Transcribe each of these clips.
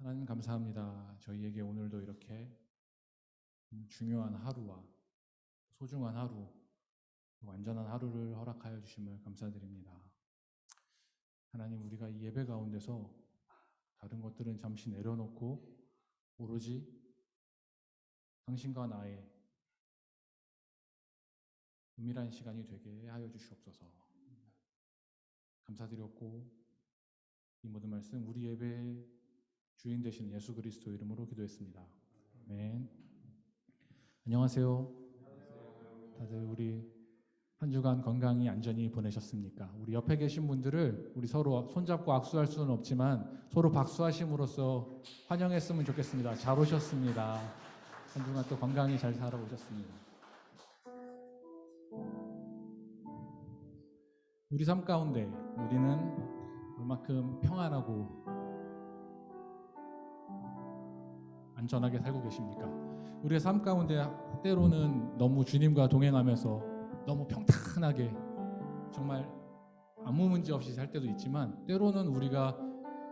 하나님 감사합니다. 저희에게 오늘도 이렇게 중요한 하루와 소중한 하루, 완전한 하루를 허락하여 주심을 감사드립니다. 하나님, 우리가 이 예배 가운데서 다른 것들은 잠시 내려놓고 오로지 당신과 나의 은밀한 시간이 되게 하여 주시옵소서. 감사드렸고 이 모든 말씀 우리 예배의 주인 되시는 예수 그리스도 이름으로 기도했습니다. 아멘. 안녕하세요. 다들 우리 한 주간 건강히 안전히 보내셨습니까? 우리 옆에 계신 분들을 우리 서로 손잡고 악수할 수는 없지만 서로 박수하심으로써 환영했으면 좋겠습니다. 잘 오셨습니다. 한 주간 또 건강히 잘 살아오셨습니다. 우리 삶 가운데 우리는 얼마큼 평안하고 안전하게 살고 계십니까? 우리의 삶 가운데 때로는 너무 주님과 동행하면서 너무 평탄하게 정말 아무 문제 없이 살 때도 있지만, 때로는 우리가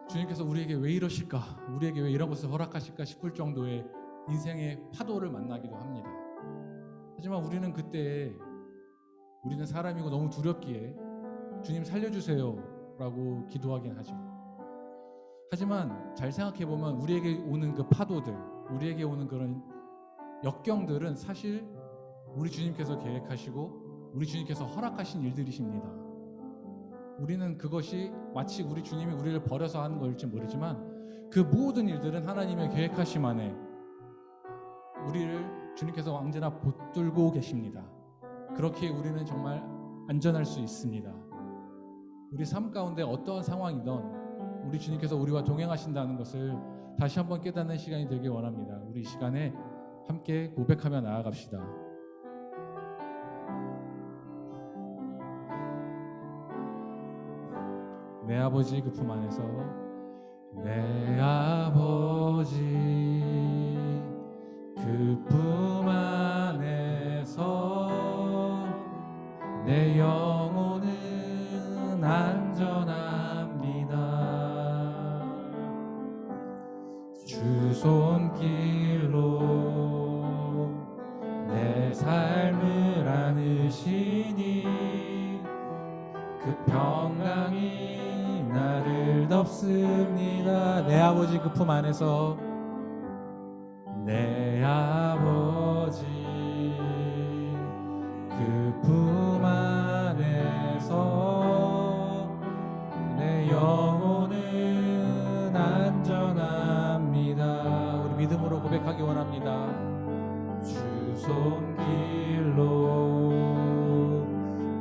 주님께서 우리에게 왜 이러실까, 우리에게 왜 이런 것을 허락하실까 싶을 정도의 인생의 파도를 만나기도 합니다. 하지만 우리는 그때 우리는 사람이고 너무 두렵기에 주님 살려주세요 라고 기도하긴 하죠. 하지만 잘 생각해보면 우리에게 오는 그 파도들, 우리에게 오는 그런 역경들은 사실 우리 주님께서 계획하시고 우리 주님께서 허락하신 일들이십니다. 우리는 그것이 마치 우리 주님이 우리를 버려서 하는 것일지 모르지만 그 모든 일들은 하나님의 계획하심 안에 우리를 주님께서 언제나 붙들고 계십니다. 그렇게 우리는 정말 안전할 수 있습니다. 우리 삶 가운데 어떠한 상황이든 우리 주님께서 우리와 동행하신다는 것을 다시 한번 깨닫는 시간이 되길 원합니다. 우리 이 시간에 함께 고백하며 나아갑시다. 내 아버지 그 품 안에서, 내 아버지 그 품 안에서 내 영혼은 안전합니다. 주 손길로 내 삶을 안으시니 그 평강이 나를 덮습니다. 내 아버지 그 품 안에서, 내 아버지 그 품 안에서 내 영혼은 안전합니다. 우리 믿음으로 고백하기 원합니다. 주 손길로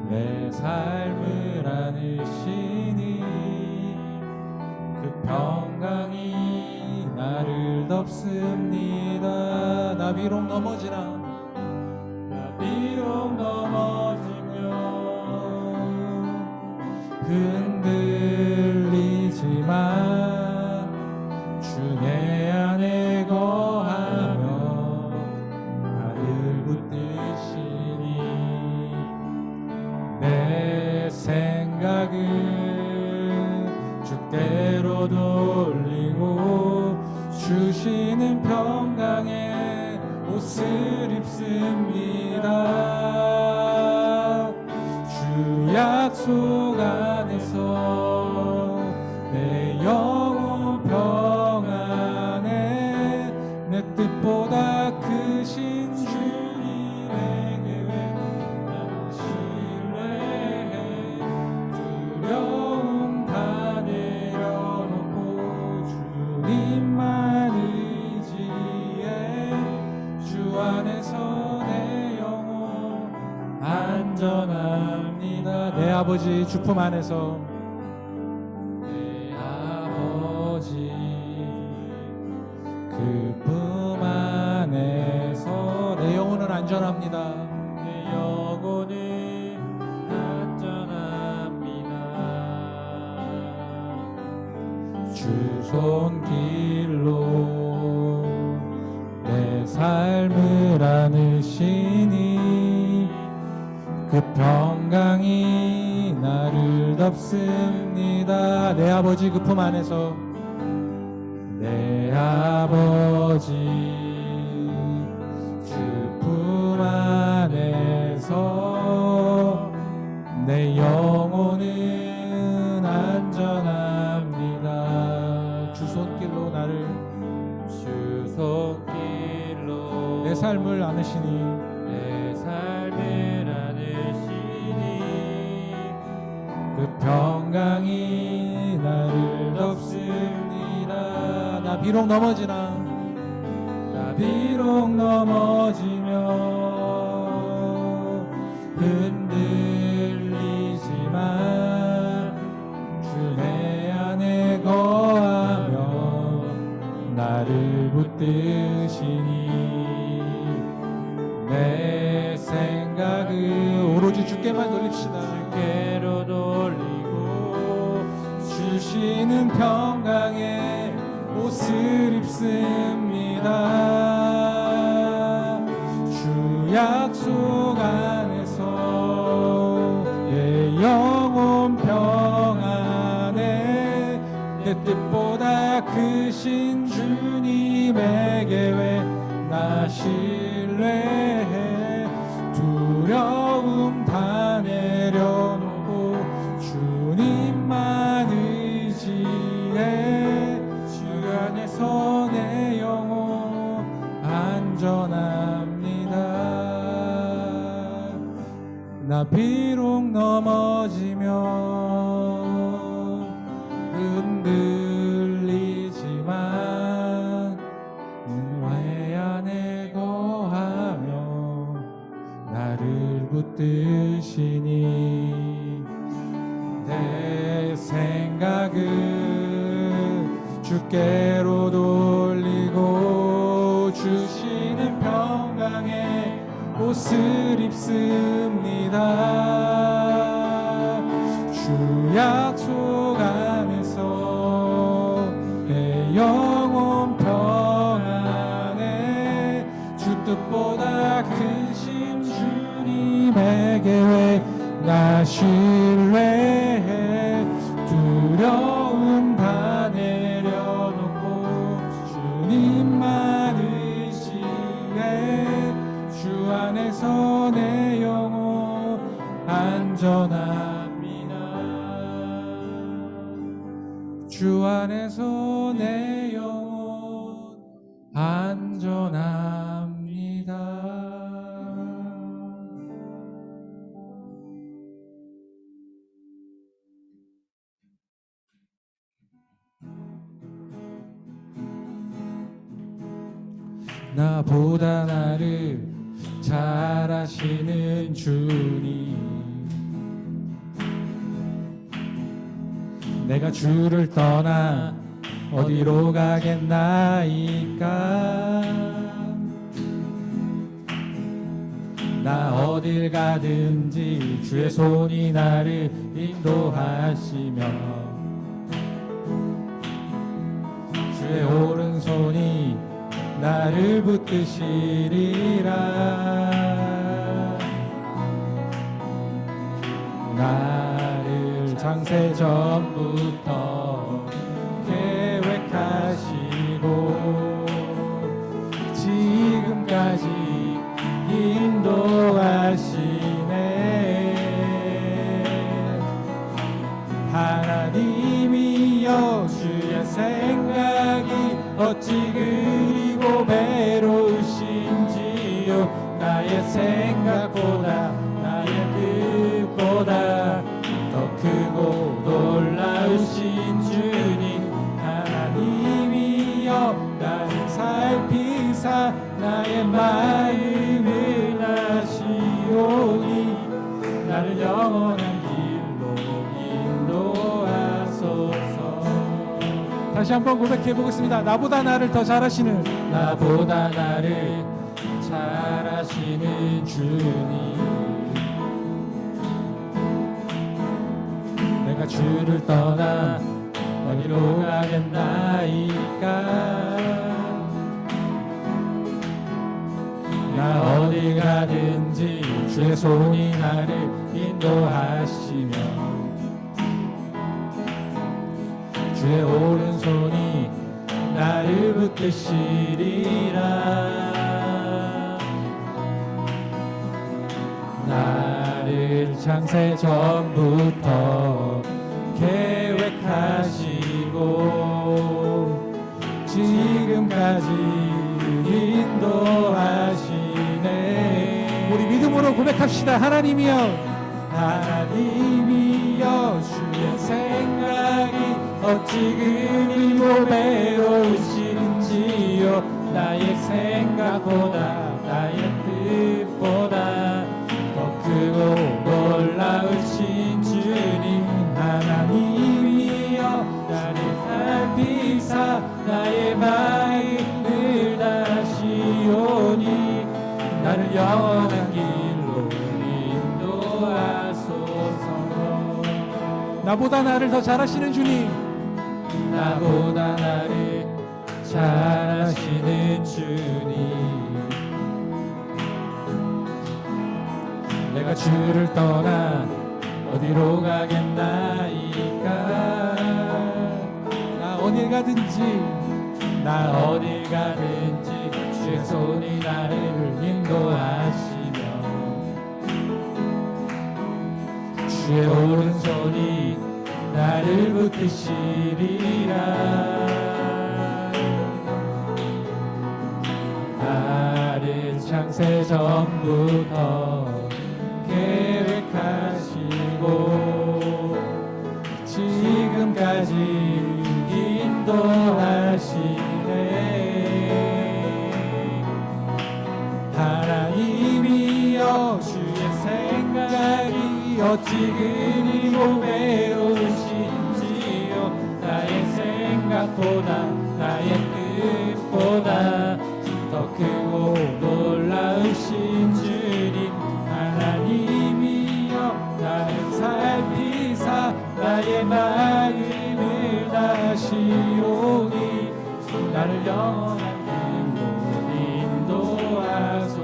내 삶을 안으시니 그 평강이 나를 덮습니다. 나 비록 넘어지나, 나 비록 넘어지며 흔들리지만 주 내 안에 거하며 나를 붙드시니 내 생각은 주께로 돌리고 주시는 평강의 옷을 입습니다. 주 약속 안에서 내 영혼 평안에 내 뜻보다 크신 주님의 계획 나는 신뢰해. 두려움 다 내려놓고 주님만 의지해. 주 안에서 내 영혼 안전합니다. 내 아버지 주품 안에서, 내 아버지 그 품 안에서 내 영혼은 안전합니다. 내 영혼은 안전합니다. 주 손길로 내 삶을 안으시니 그 평강이 나를 덮습니다. 내 아버지 그 품 안에서, 내 손길로 나를 주 손길로 내 삶을 안으시니 내 삶을 안으시니 그 평강이 나를 덮습니다. 나 비록 넘어지나 나 비록 넘어지며 흔들리지만 주 내 안에 거하며 나를 붙드시니 내 생각을 오로지 주께만 돌립시다. 주께로 돌리고 주시는 평강의 옷을 입습니다. 주 약속 안에서 내 영혼 평안에 내 뜻보다 크신 주님에게 왜 나 신뢰해 두려움 다 내려놓고 주님만 의지해 주 안에서 내 영혼 안전합니다. 나 비록 넘어지며 흔들리지만 내 안에 거하며 나를 붙드시니 내 생각을 주께로 돌리고 주시는 평강의 옷을 입습니다. 주 약속 안에서 내 영혼 평안에 주 뜻보다 크신 주님에게 왜 나 신뢰해 두려움 다 내려놓고 주님만 의지해 주 안에서 내 영혼 안전합니다. 주 안에서 내 영혼 안전합니다. 나보다 나를 잘 아시는 주님, 내가 주를 떠나 어디로 가겠나이까. 나 어딜 가든지 주의 손이 나를 인도하시며 주의 오른손이 나를 붙드시리라. 나를 창세 전부터 계획하시고 지금까지 인도하시네. 하나님이여 주의 생각이 어찌 그리고 배로우신지요. 나의 생각보다 나의 뜻보다 더 크고 놀라우신 주님, 하나님이여 나를 살피사 나의 마음을 아시오니 나를 영원한 길로 인도하소서. 다시 한번 고백해 보겠습니다. 나보다 나를 더 잘하시는, 나보다 나를 잘하시는 주님, 내가 주를 떠나 어디로 가겠나이까. 나 어디 가든지 주의 손이 나를 인도하시며 주의 오른손이 나를 붙드시리라. 나를 창세 전부터 계획하시고 지금까지 인도하시네. 우리 믿음으로 고백합시다. 하나님이여, 하나님이여, 주의 생각이 어찌 그리 고배로우신지요. 나의 생각보다 나의 뜻보다 더 크고 놀라우신 주님. 하나님이여, 나를 살피사 나의 마음을 다시오니 나를 영원한 길로 인도하소서. 나보다 나를 더 잘하시는 주님, 나보다 나를 잘하시는 주님. 내가 주를 떠나 어디로 가겠나이까. 나 어딜 가든지, 나 어딜 가든지 주의 손이 나를 인도하시며 주의 오른손이 나를 붙드시리라. 나를 창세 전부터 계획하시고 지금까지 인도하시네. 하나님이여, 주의 생각이 어찌 그리 고배우신지요. 나의 생각보다 나의 뜻보다 더 크고 놀라우신 주님. 하나님이여, 나를 살피사 나의 마음을 다시오니 나를 영원한 길로 인도하소서.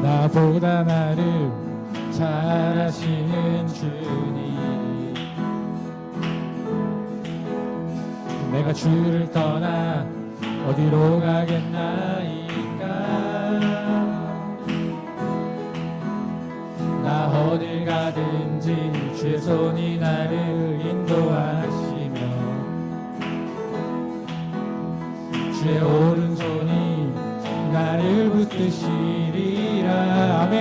나보다 나를 잘하시는 주님. 내가 주를 떠나 어디로 가겠나이까. 나 어딜 가든지 주의 손이 나를 인도하시며 주의 오른손이 나를 붙드시리라. 아멘.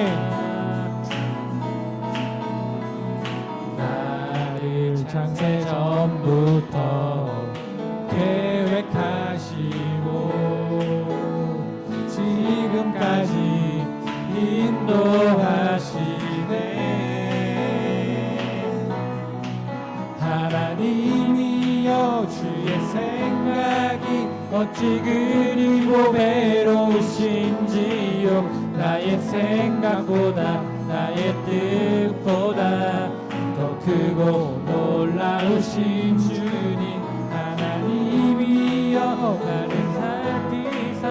나를 창세 전부터 계획하시고 지금까지 인도하시네. 하나님이여, 주의 생각이 어찌 그리 고배로우신지요. 나의 생각보다 나의 뜻보다 더 크고 놀라우신 주님. 하나님이여, 나를 살피사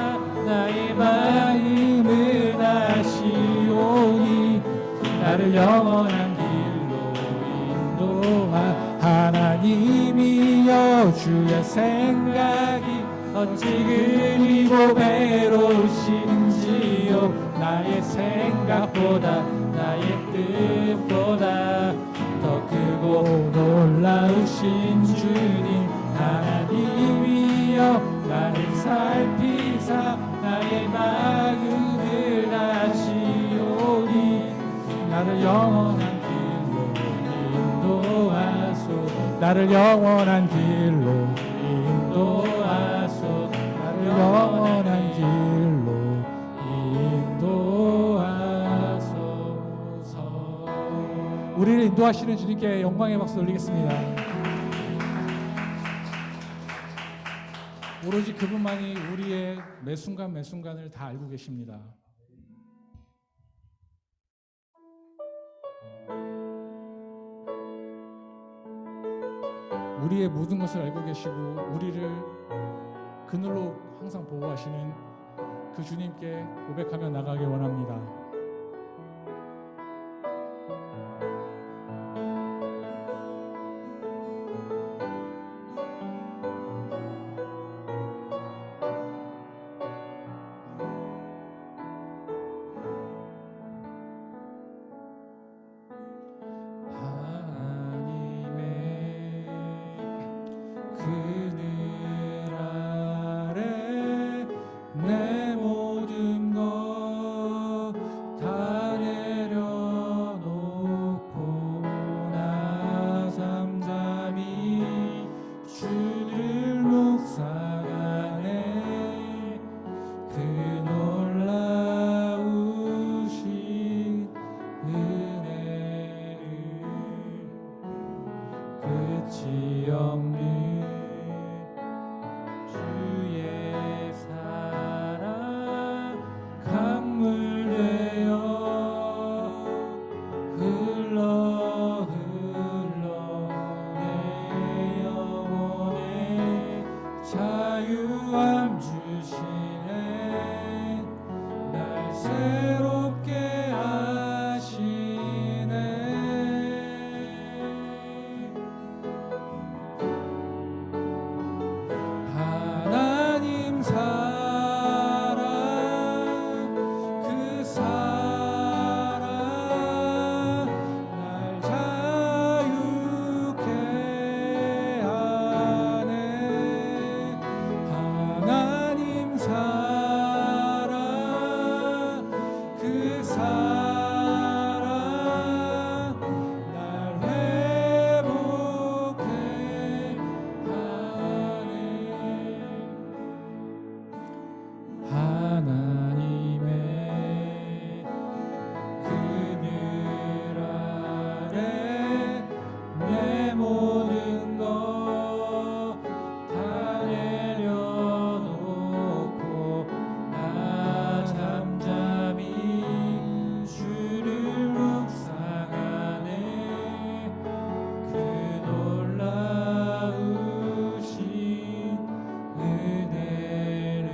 나의 마음을 다시오니 나를 영원한 길로 인도하. 하나님이여, 주의 생각이 어찌 그리 고배로우신지요. 나의 생각보다 나의 뜻보다 더 크고 놀라우신 주님. 하나님이여, 나를 살피사 나의 마음을 다시오니 나를 영원한 길로 인도하소. 나를 영원한 길로 인도하소. 나를 영원한 길로 인도하소서. 우리를 인도하시는 주님께 영광의 박수 올리겠습니다. 오로지 그분만이 우리의 매 순간 매 순간을 다 알고 계십니다. 우리의 모든 것을 알고 계시고 우리를 그늘로 항상 보호하시는 그 주님께 고백하며 나가기 원합니다. 끝이 없는 주의 사랑 강물 되어 흘러 내 영혼에 자유함 주시네 날 새롭게 하시네 하나님 사랑 그 사랑 날 자유케 하네 하나님 사랑 그 사랑 날 회복해 하네 하나님의 그늘 아래 내 모든 것 다 내려놓고 나 잠잠히 주를 묵상하네 그 놀라우신 은혜를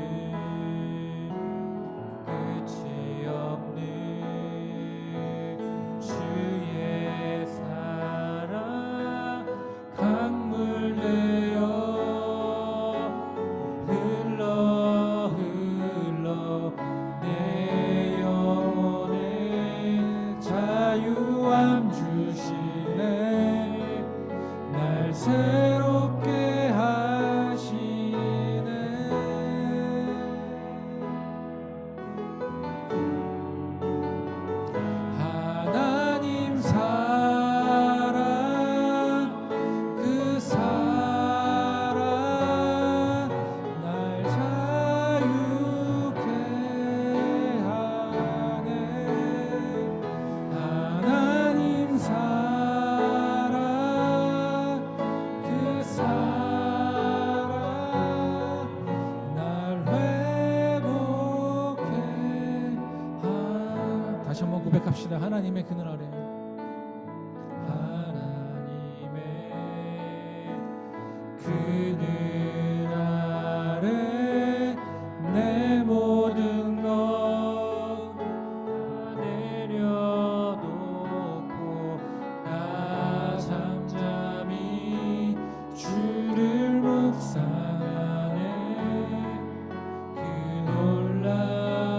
끝이 없는 주의 사랑 강물 되어 흘러 내 영혼에 자유함 주시네 날 새롭게 하시네 하나님 사랑 그 사랑 날 자유케 하네 하나님 사랑 그 사랑 날 회복해 다시 한번 고백합시다. 하나님의 그늘 아래 하나님의 그늘 아래 내 모든 것 다 내려놓고 나 잠잠히 주를 묵상하네 그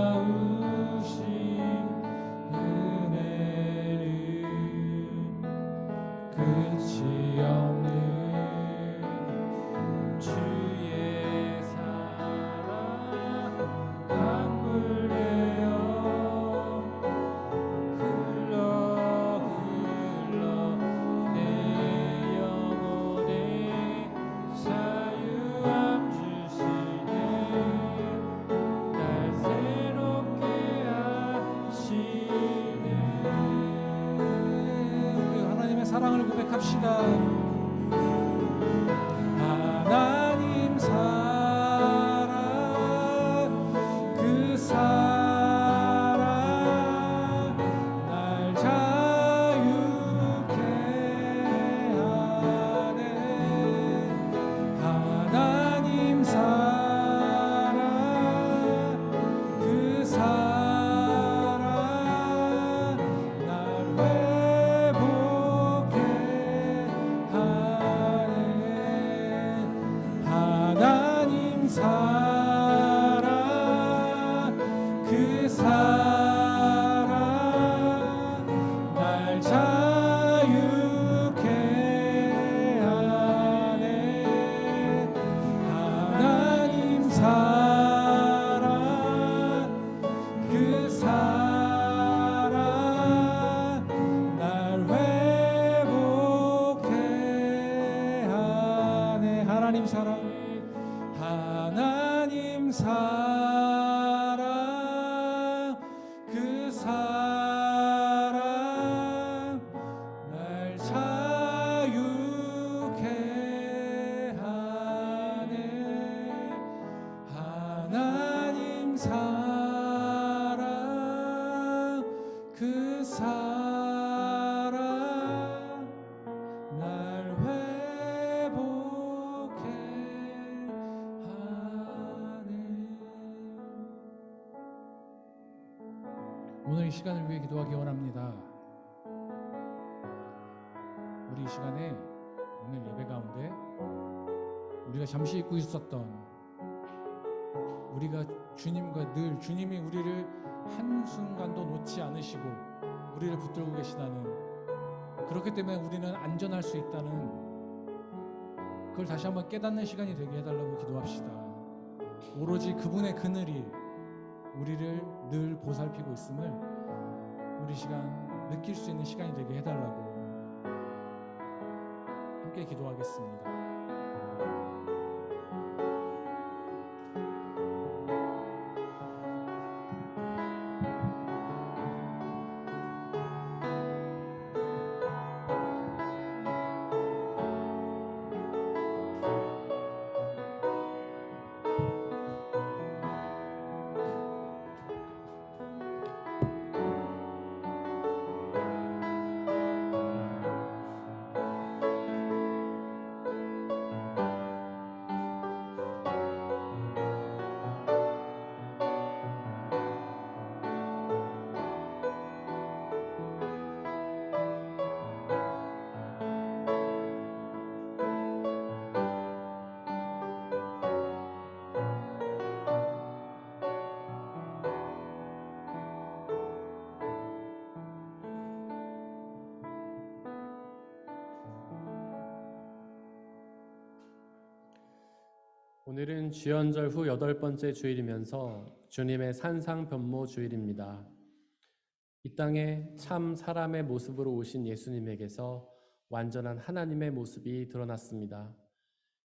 놀라우신 은혜를 끝이 없는 주의 사랑 강물 되어 흘러 내 영혼에 자유함 주시네 날 새롭게 하시네 우리 하나님의 사랑을 고백합시다. 하나님 사랑 그 사랑 날 자유케 하네 하나님 사랑 그 사랑 날 회복해 하네 하나님 사랑 그 사랑 날 자유케 하네 하나님 사랑 그 사랑 날 회복해 하네 하나님 사랑 하나님 사랑 그 사랑 날 자유케 오늘 이 시간을 위해 기도하기 원합니다. 우리 이 시간에 오늘 예배 가운데 우리가 잠시 잊고 있었던, 우리가 주님과 늘 주님이 우리를 한순간도 놓지 않으시고 우리를 붙들고 계시다는, 그렇기 때문에 우리는 안전할 수 있다는, 그걸 다시 한번 깨닫는 시간이 되게 해달라고 기도합시다. 오로지 그분의 그늘이 우리를 늘 보살피고 있음을 우리 시간 느낄 수 있는 시간이 되게 해달라고 함께 기도하겠습니다. 오늘은 주연절 후 8번째 주일이면서 주님의 산상변모 주일입니다. 이 땅에 참 사람의 모습으로 오신 예수님에게서 완전한 하나님의 모습이 드러났습니다.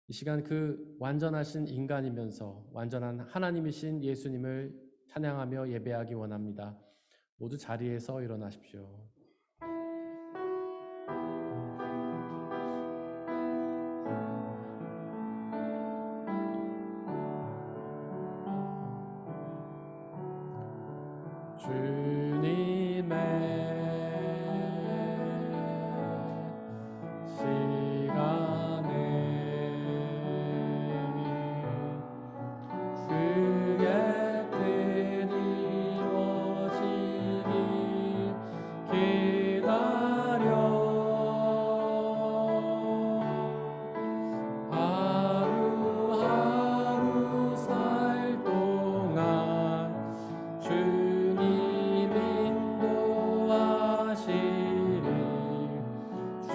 이 시간 그 완전하신 인간이면서 완전한 하나님이신 예수님을 찬양하며 예배하기 원합니다. 모두 자리에서 일어나십시오. 주님의 시간에 그의 뜻이 이루어지길 기다려 하루하루 살 동안 주님 인도하시리 주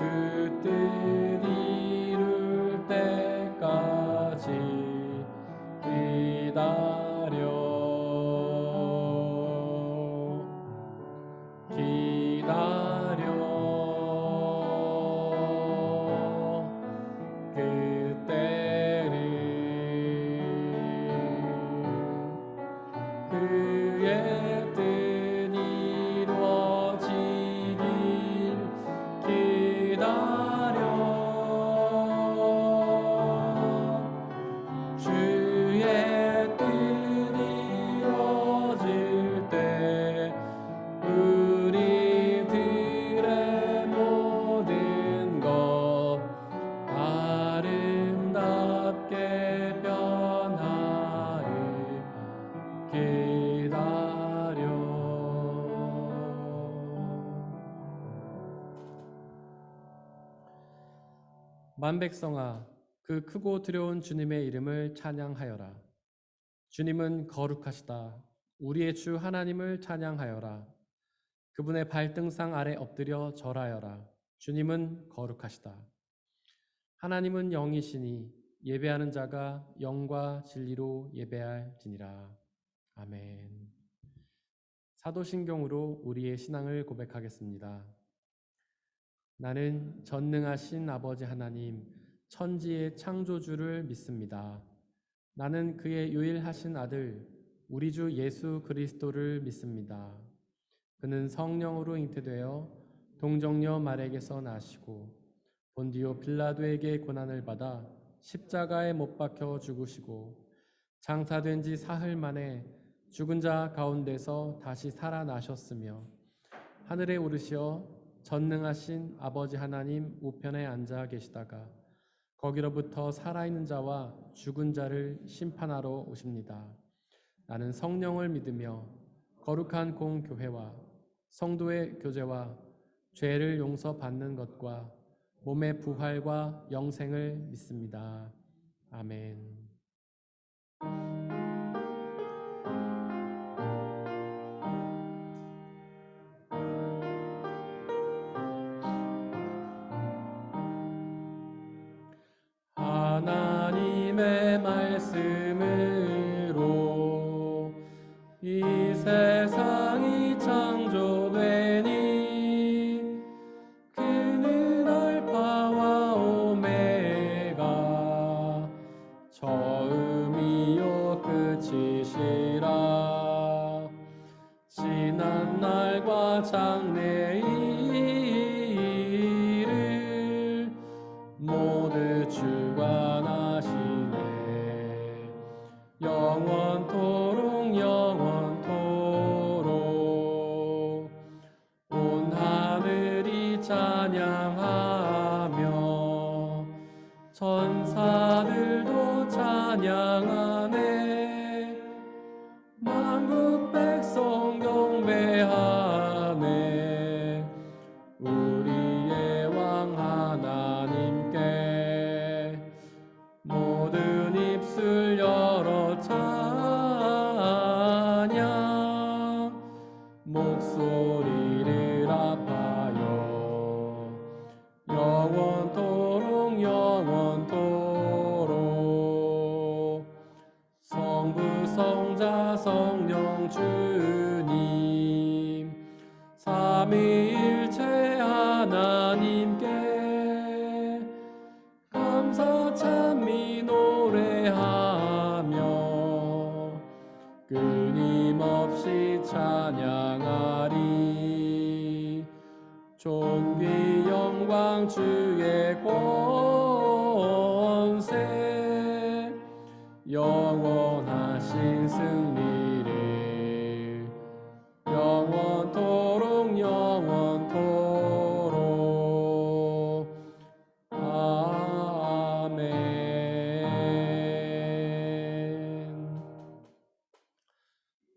뜻 이룰 때까지 기다려 그때를 그의 뜻 이루어지길 기다려 주의 뜻 이루어질 때 우리들의 모든 것 아름답게 변하리 기다려 만백성아 그 크고 두려운 주님의 이름을 찬양하여라. 주님은 거룩하시다. 우리의 주 하나님을 찬양하여라. 그분의 발등상 아래 엎드려 절하여라. 주님은 거룩하시다. 하나님은 영이시니 예배하는 자가 영과 진리로 예배할지니라. 아멘. 사도신경으로 우리의 신앙을 고백하겠습니다. 나는 전능하신 아버지 하나님, 천지의 창조주를 믿습니다. 나는 그의 유일하신 아들, 우리 주 예수 그리스도를 믿습니다. 그는 성령으로 잉태되어 동정녀 마리아에게서 나시고 본디오 빌라도에게 고난을 받아 십자가에 못 박혀 죽으시고 장사된 지 사흘 만에 죽은 자 가운데서 다시 살아나셨으며 하늘에 오르시어 전능하신 아버지 하나님 우편에 앉아 계시다가 거기로부터 살아있는 자와 죽은 자를 심판하러 오십니다. 나는 성령을 믿으며 거룩한 공교회와 성도의 교제와 죄를 용서받는 것과 몸의 부활과 영생을 믿습니다. 아멘. 하나님의 말씀으로 이 세상이 창조되니 그는 알파와 오메가 처음이요 끝이시라. 지난 날과 장래일을 모두 주관하시네. 영원토록 영원토록 온 하늘이 찬양하며 천사들도 찬양하네. 만국 백성 경배하네. 우리의 왕 하나님께 모든 입술 열어 찬양. 목소리를 합하여 영원토록 영원토록 성부 성자 성령 주님 삼위일체 하나님께 감사 찬미 노래하며 끊임없이 찬양하리. 존귀 영광 주의 권세 영원하신 승리를 영원토록 영원토록 아멘.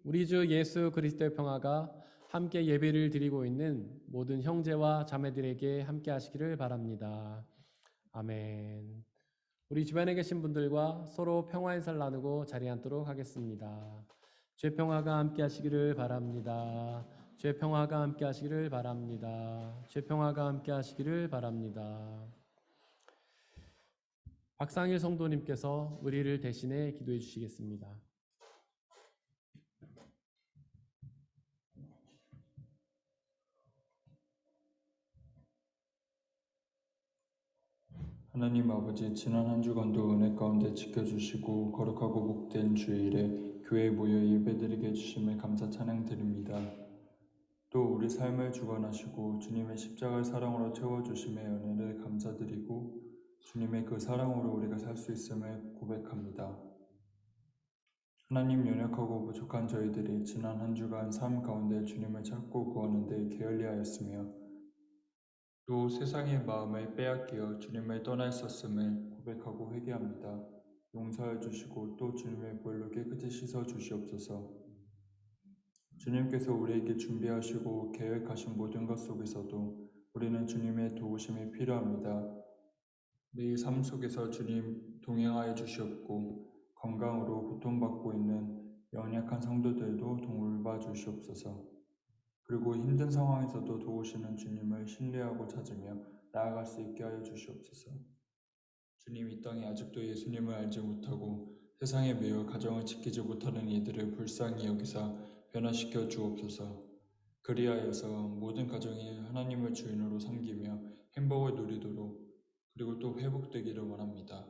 우리 주 예수 그리스도의 평화가 함께 예배를 드리고 있는 모든 형제와 자매들에게 함께 하시기를 바랍니다. 아멘. 우리 주변에 계신 분들과 서로 평화 인사를 나누고 자리에 앉도록 하겠습니다. 주의 평화가 함께 하시기를 바랍니다. 주의 평화가 함께 하시기를 바랍니다. 주의 평화가 함께 하시기를 바랍니다. 박상일 성도님께서 우리를 대신해 기도해 주시겠습니다. 하나님 아버지, 지난 한 주간도 은혜 가운데 지켜주시고 거룩하고 복된 주일에 교회에 모여 예배드리게 해주심에 감사 찬양드립니다. 또 우리 삶을 주관하시고 주님의 십자가의 사랑으로 채워주심에 은혜를 감사드리고 주님의 그 사랑으로 우리가 살 수 있음을 고백합니다. 하나님, 연약하고 부족한 저희들이 지난 한 주간 삶 가운데 주님을 찾고 구하는 데 게을리하였으며 또 세상의 마음을 빼앗겨 주님을 떠났었음을 고백하고 회개합니다. 용서해 주시고 또 주님의 보혈로 깨끗이 씻어 주시옵소서. 주님께서 우리에게 준비하시고 계획하신 모든 것 속에서도 우리는 주님의 도우심이 필요합니다. 매일 삶 속에서 주님 동행하여 주시옵고 건강으로 고통받고 있는 연약한 성도들도 돌봐 주시옵소서. 그리고 힘든 상황에서도 도우시는 주님을 신뢰하고 찾으며 나아갈 수 있게 하여 주시옵소서. 주님, 이 땅에 아직도 예수님을 알지 못하고 세상에 매여 가정을 지키지 못하는 이들을 불쌍히 여기사 변화시켜 주옵소서. 그리하여서 모든 가정이 하나님을 주인으로 섬기며 행복을 누리도록 그리고 또 회복되기를 원합니다.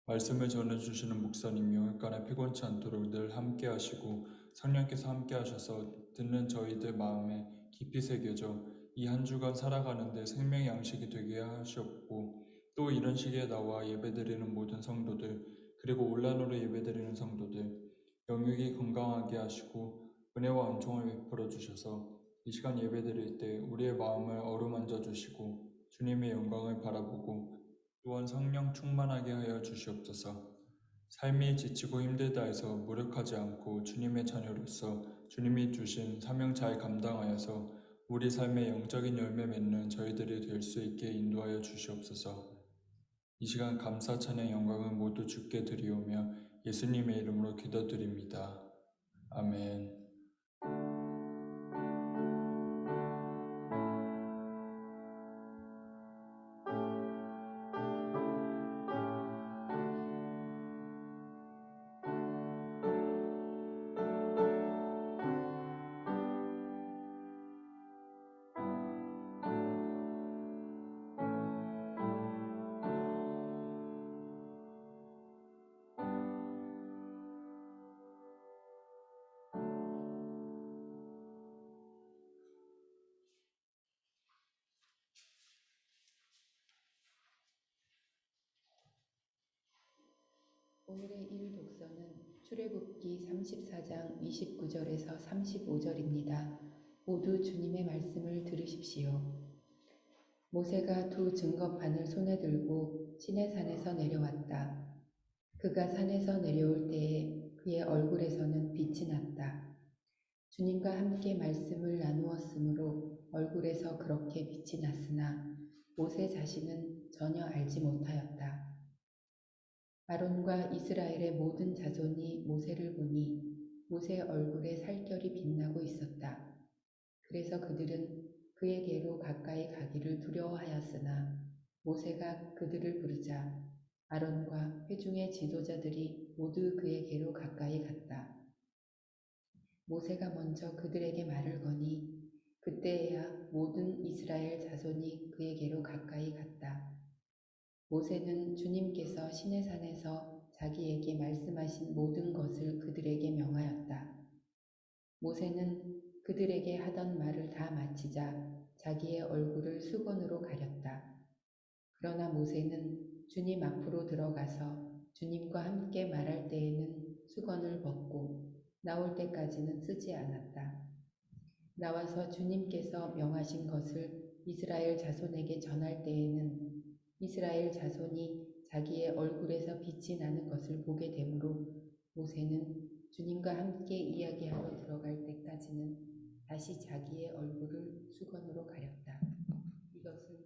말씀을 전해주시는 목사님 영육간에 피곤치 않도록 늘 함께 하시고 성령께서 함께 하셔서 듣는 저희들 마음에 깊이 새겨져 이 한 주간 살아가는데 생명의 양식이 되게 하시옵고 또 이런 시기에 나와 예배드리는 모든 성도들 그리고 온라인으로 예배드리는 성도들 영육이 건강하게 하시고 은혜와 은총을 베풀어 주셔서 이 시간 예배드릴 때 우리의 마음을 어루만져 주시고 주님의 영광을 바라보고 또한 성령 충만하게 하여 주시옵소서. 삶이 지치고 힘들다 해서 무력하지 않고 주님의 자녀로서 주님이 주신 사명 잘 감당하여서 우리 삶의 영적인 열매 맺는 저희들이 될 수 있게 인도하여 주시옵소서. 이 시간 감사 찬양 영광은 모두 주께 드리오며 예수님의 이름으로 기도드립니다. 아멘. 오늘의 일 독서는 출애굽기 34장 29절에서 35절입니다. 모두 주님의 말씀을 들으십시오. 모세가 두 증거판을 손에 들고 시내산에서 내려왔다. 그가 산에서 내려올 때에 그의 얼굴에서는 빛이 났다. 주님과 함께 말씀을 나누었으므로 얼굴에서 그렇게 빛이 났으나 모세 자신은 전혀 알지 못하였다. 아론과 이스라엘의 모든 자손이 모세를 보니 모세의 얼굴에 살결이 빛나고 있었다. 그래서 그들은 그에게로 가까이 가기를 두려워하였으나 모세가 그들을 부르자 아론과 회중의 지도자들이 모두 그에게로 가까이 갔다. 모세가 먼저 그들에게 말을 거니 그때에야 모든 이스라엘 자손이 그에게로 가까이 갔다. 모세는 주님께서 시내산에서 자기에게 말씀하신 모든 것을 그들에게 명하였다. 모세는 그들에게 하던 말을 다 마치자 자기의 얼굴을 수건으로 가렸다. 그러나 모세는 주님 앞으로 들어가서 주님과 함께 말할 때에는 수건을 벗고 나올 때까지는 쓰지 않았다. 나와서 주님께서 명하신 것을 이스라엘 자손에게 전할 때에는 이스라엘 자손이 자기의 얼굴에서 빛이 나는 것을 보게 되므로 모세는 주님과 함께 이야기하러 들어갈 때까지는 다시 자기의 얼굴을 수건으로 가렸다. 이것은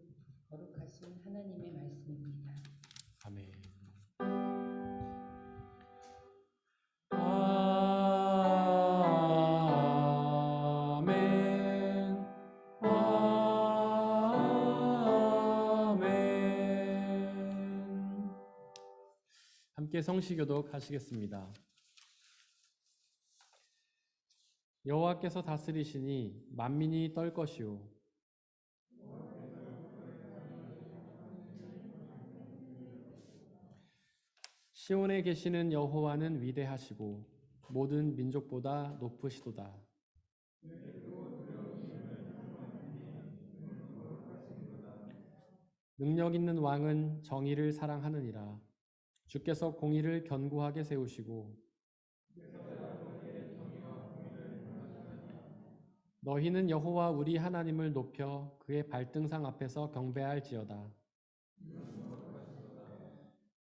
거룩하신 하나님의 말씀입니다. 아멘. 함께 성시교독 하시겠습니다. 여호와께서 다스리시니 만민이 떨 것이요 시온에 계시는 여호와는 위대하시고 모든 민족보다 높으시도다. 능력 있는 왕은 정의를 사랑하느니라. 주께서 공의를 견고하게 세우시고 너희는 여호와 우리 하나님을 높여 그의 발등상 앞에서 경배할지어다.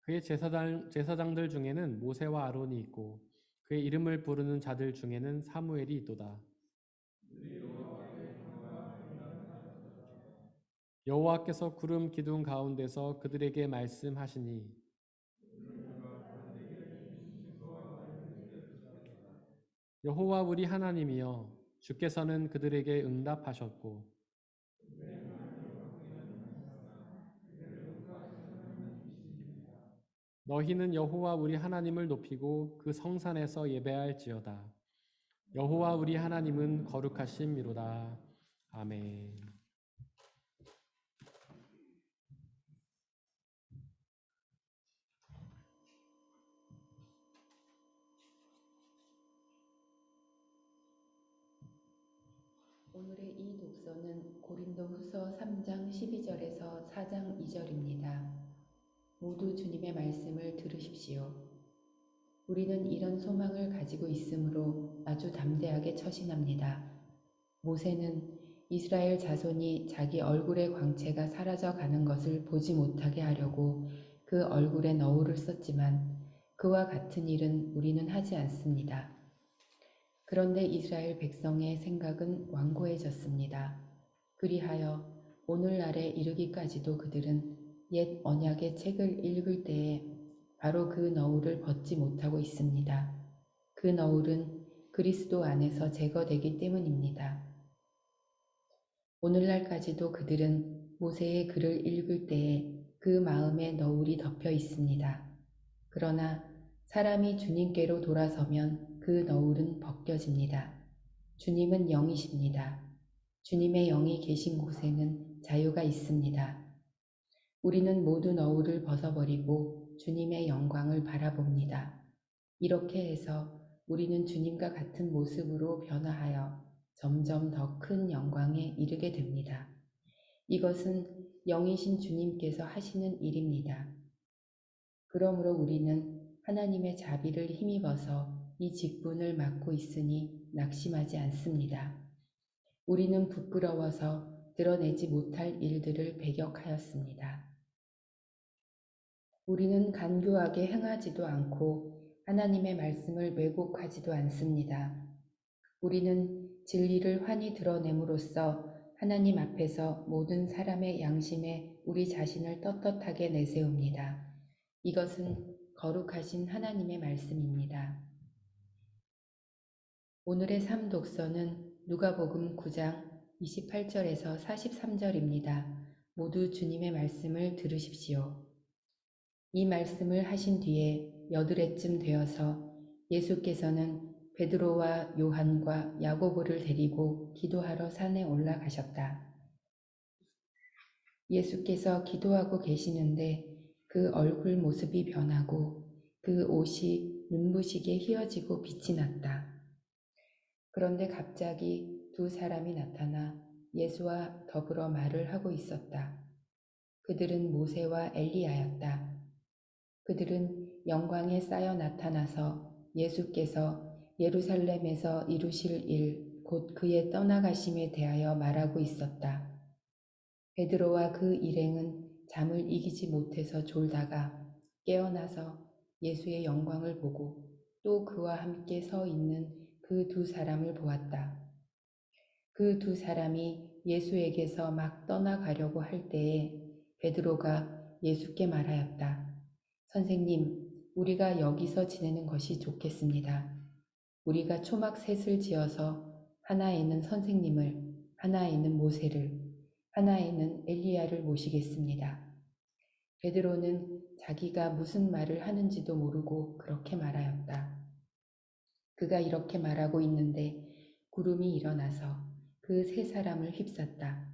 그의 제사장들 중에는 모세와 아론이 있고 그의 이름을 부르는 자들 중에는 사무엘이 있도다. 여호와께서 구름 기둥 가운데서 그들에게 말씀하시니 여호와 우리 하나님이여 주께서는 그들에게 응답하셨고 너희는 여호와 우리 하나님을 높이고 그 성산에서 예배할지어다. 여호와 우리 하나님은 거룩하심이로다. 아멘. 오늘의 이 독서는 고린도후서 3장 12절에서 4장 2절입니다. 모두 주님의 말씀을 들으십시오. 우리는 이런 소망을 가지고 있으므로 아주 담대하게 처신합니다. 모세는 이스라엘 자손이 자기 얼굴의 광채가 사라져 가는 것을 보지 못하게 하려고 그 얼굴에 너울을 썼지만 그와 같은 일은 우리는 하지 않습니다. 그런데 이스라엘 백성의 생각은 완고해졌습니다. 그리하여 오늘날에 이르기까지도 그들은 옛 언약의 책을 읽을 때에 바로 그 너울을 벗지 못하고 있습니다. 그 너울은 그리스도 안에서 제거되기 때문입니다. 오늘날까지도 그들은 모세의 글을 읽을 때에 그 마음에 너울이 덮여 있습니다. 그러나 사람이 주님께로 돌아서면 그 너울은 벗겨집니다. 주님은 영이십니다. 주님의 영이 계신 곳에는 자유가 있습니다. 우리는 모두 너울을 벗어버리고 주님의 영광을 바라봅니다. 이렇게 해서 우리는 주님과 같은 모습으로 변화하여 점점 더 큰 영광에 이르게 됩니다. 이것은 영이신 주님께서 하시는 일입니다. 그러므로 우리는 하나님의 자비를 힘입어서 이 직분을 맡고 있으니 낙심하지 않습니다. 우리는 부끄러워서 드러내지 못할 일들을 배격하였습니다. 우리는 간교하게 행하지도 않고 하나님의 말씀을 왜곡하지도 않습니다. 우리는 진리를 환히 드러냄으로써 하나님 앞에서 모든 사람의 양심에 우리 자신을 떳떳하게 내세웁니다. 이것은 거룩하신 하나님의 말씀입니다. 오늘의 삶 독서는 누가복음 9장 28절에서 43절입니다. 모두 주님의 말씀을 들으십시오. 이 말씀을 하신 뒤에 여드레쯤 되어서 예수께서는 베드로와 요한과 야고보를 데리고 기도하러 산에 올라가셨다. 예수께서 기도하고 계시는데 그 얼굴 모습이 변하고 그 옷이 눈부시게 휘어지고 빛이 났다. 그런데 갑자기 두 사람이 나타나 예수와 더불어 말을 하고 있었다. 그들은 모세와 엘리야였다. 그들은 영광에 쌓여 나타나서 예수께서 예루살렘에서 이루실 일, 곧 그의 떠나가심에 대하여 말하고 있었다. 베드로와 그 일행은 잠을 이기지 못해서 졸다가 깨어나서 예수의 영광을 보고 또 그와 함께 서 있는 그 두 사람을 보았다. 그 두 사람이 예수에게서 막 떠나가려고 할 때에 베드로가 예수께 말하였다. 선생님, 우리가 여기서 지내는 것이 좋겠습니다. 우리가 초막 셋을 지어서 하나에는 선생님을, 하나에는 모세를, 하나에는 엘리야를 모시겠습니다. 베드로는 자기가 무슨 말을 하는지도 모르고 그렇게 말하였다. 그가 이렇게 말하고 있는데 구름이 일어나서 그 세 사람을 휩쌌다.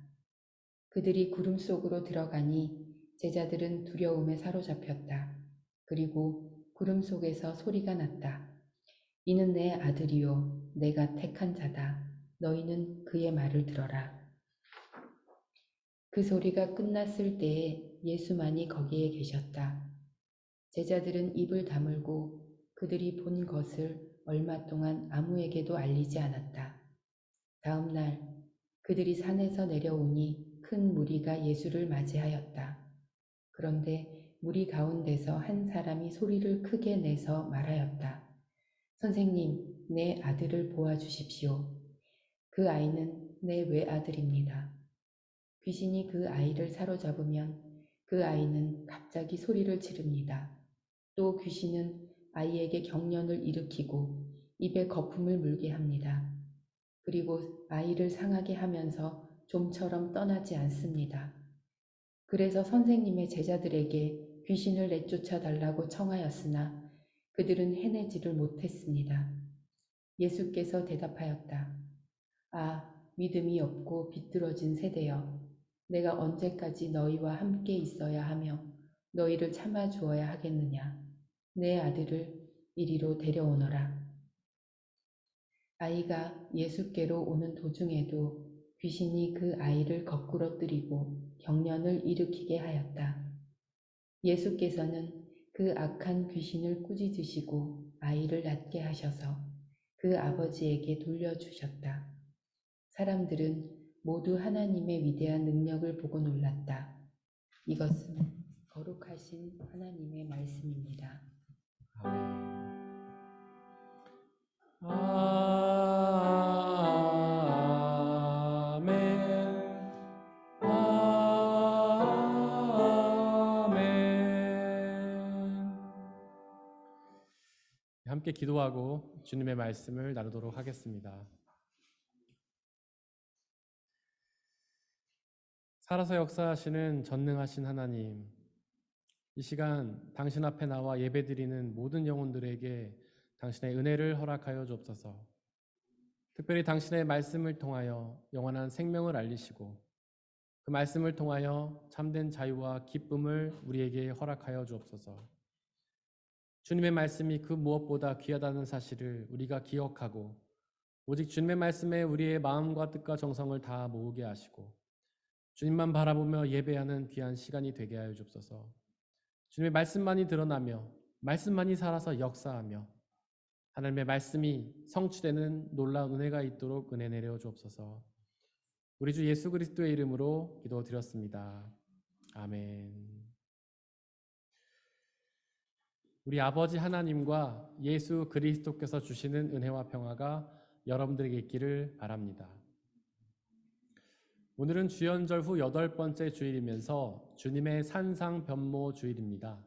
그들이 구름 속으로 들어가니 제자들은 두려움에 사로잡혔다. 그리고 구름 속에서 소리가 났다. 이는 내 아들이요 내가 택한 자다. 너희는 그의 말을 들어라. 그 소리가 끝났을 때에 예수만이 거기에 계셨다. 제자들은 입을 다물고 그들이 본 것을 얼마 동안 아무에게도 알리지 않았다. 다음 날 그들이 산에서 내려오니 큰 무리가 예수를 맞이하였다. 그런데 무리 가운데서 한 사람이 소리를 크게 내서 말하였다. 선생님, 내 아들을 보아주십시오. 그 아이는 내 외아들입니다. 귀신이 그 아이를 사로잡으면 그 아이는 갑자기 소리를 지릅니다. 또 귀신은 아이에게 경련을 일으키고 입에 거품을 물게 합니다. 그리고 아이를 상하게 하면서 좀처럼 떠나지 않습니다. 그래서 선생님의 제자들에게 귀신을 내쫓아 달라고 청하였으나 그들은 해내지를 못했습니다. 예수께서 대답하였다. 아, 믿음이 없고 비뚤어진 세대여, 내가 언제까지 너희와 함께 있어야 하며 너희를 참아 주어야 하겠느냐. 내 아들을 이리로 데려오너라. 아이가 예수께로 오는 도중에도 귀신이 그 아이를 거꾸로 뜨리고 경련을 일으키게 하였다. 예수께서는 그 악한 귀신을 꾸짖으시고 아이를 낫게 하셔서 그 아버지에게 돌려주셨다. 사람들은 모두 하나님의 위대한 능력을 보고 놀랐다. 이것은 거룩하신 하나님의 말씀입니다. 아멘. 함께 기도하고 주님의 말씀을 나누도록 하겠습니다. 살아서 역사하시는 전능하신 하나님, 이 시간 당신 앞에 나와 예배드리는 모든 영혼들에게 당신의 은혜를 허락하여 주옵소서. 특별히 당신의 말씀을 통하여 영원한 생명을 알리시고 그 말씀을 통하여 참된 자유와 기쁨을 우리에게 허락하여 주옵소서. 주님의 말씀이 그 무엇보다 귀하다는 사실을 우리가 기억하고 오직 주님의 말씀에 우리의 마음과 뜻과 정성을 다 모으게 하시고 주님만 바라보며 예배하는 귀한 시간이 되게 하여 주옵소서. 주님의 말씀만이 드러나며 말씀만이 살아서 역사하며 하나님의 말씀이 성취되는 놀라운 은혜가 있도록 은혜 내려 주옵소서. 우리 주 예수 그리스도의 이름으로 기도드렸습니다. 아멘. 우리 아버지 하나님과 예수 그리스도께서 주시는 은혜와 평화가 여러분들에게 있기를 바랍니다. 오늘은 주연절 후 8번째 주일이면서 주님의 산상변모 주일입니다.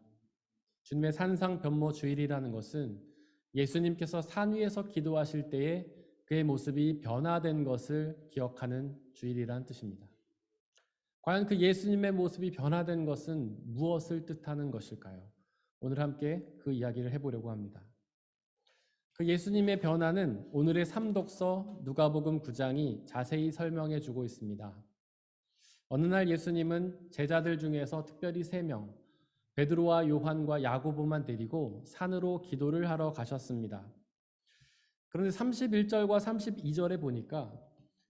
주님의 산상변모 주일이라는 것은 예수님께서 산 위에서 기도하실 때에 그의 모습이 변화된 것을 기억하는 주일이라는 뜻입니다. 과연 그 예수님의 모습이 변화된 것은 무엇을 뜻하는 것일까요? 오늘 함께 그 이야기를 해보려고 합니다. 그 예수님의 변화는 오늘의 삼독서 누가복음 9장이 자세히 설명해 주고 있습니다. 어느 날 예수님은 제자들 중에서 특별히 3명, 베드로와 요한과 야고보만 데리고 산으로 기도를 하러 가셨습니다. 그런데 31절과 32절에 보니까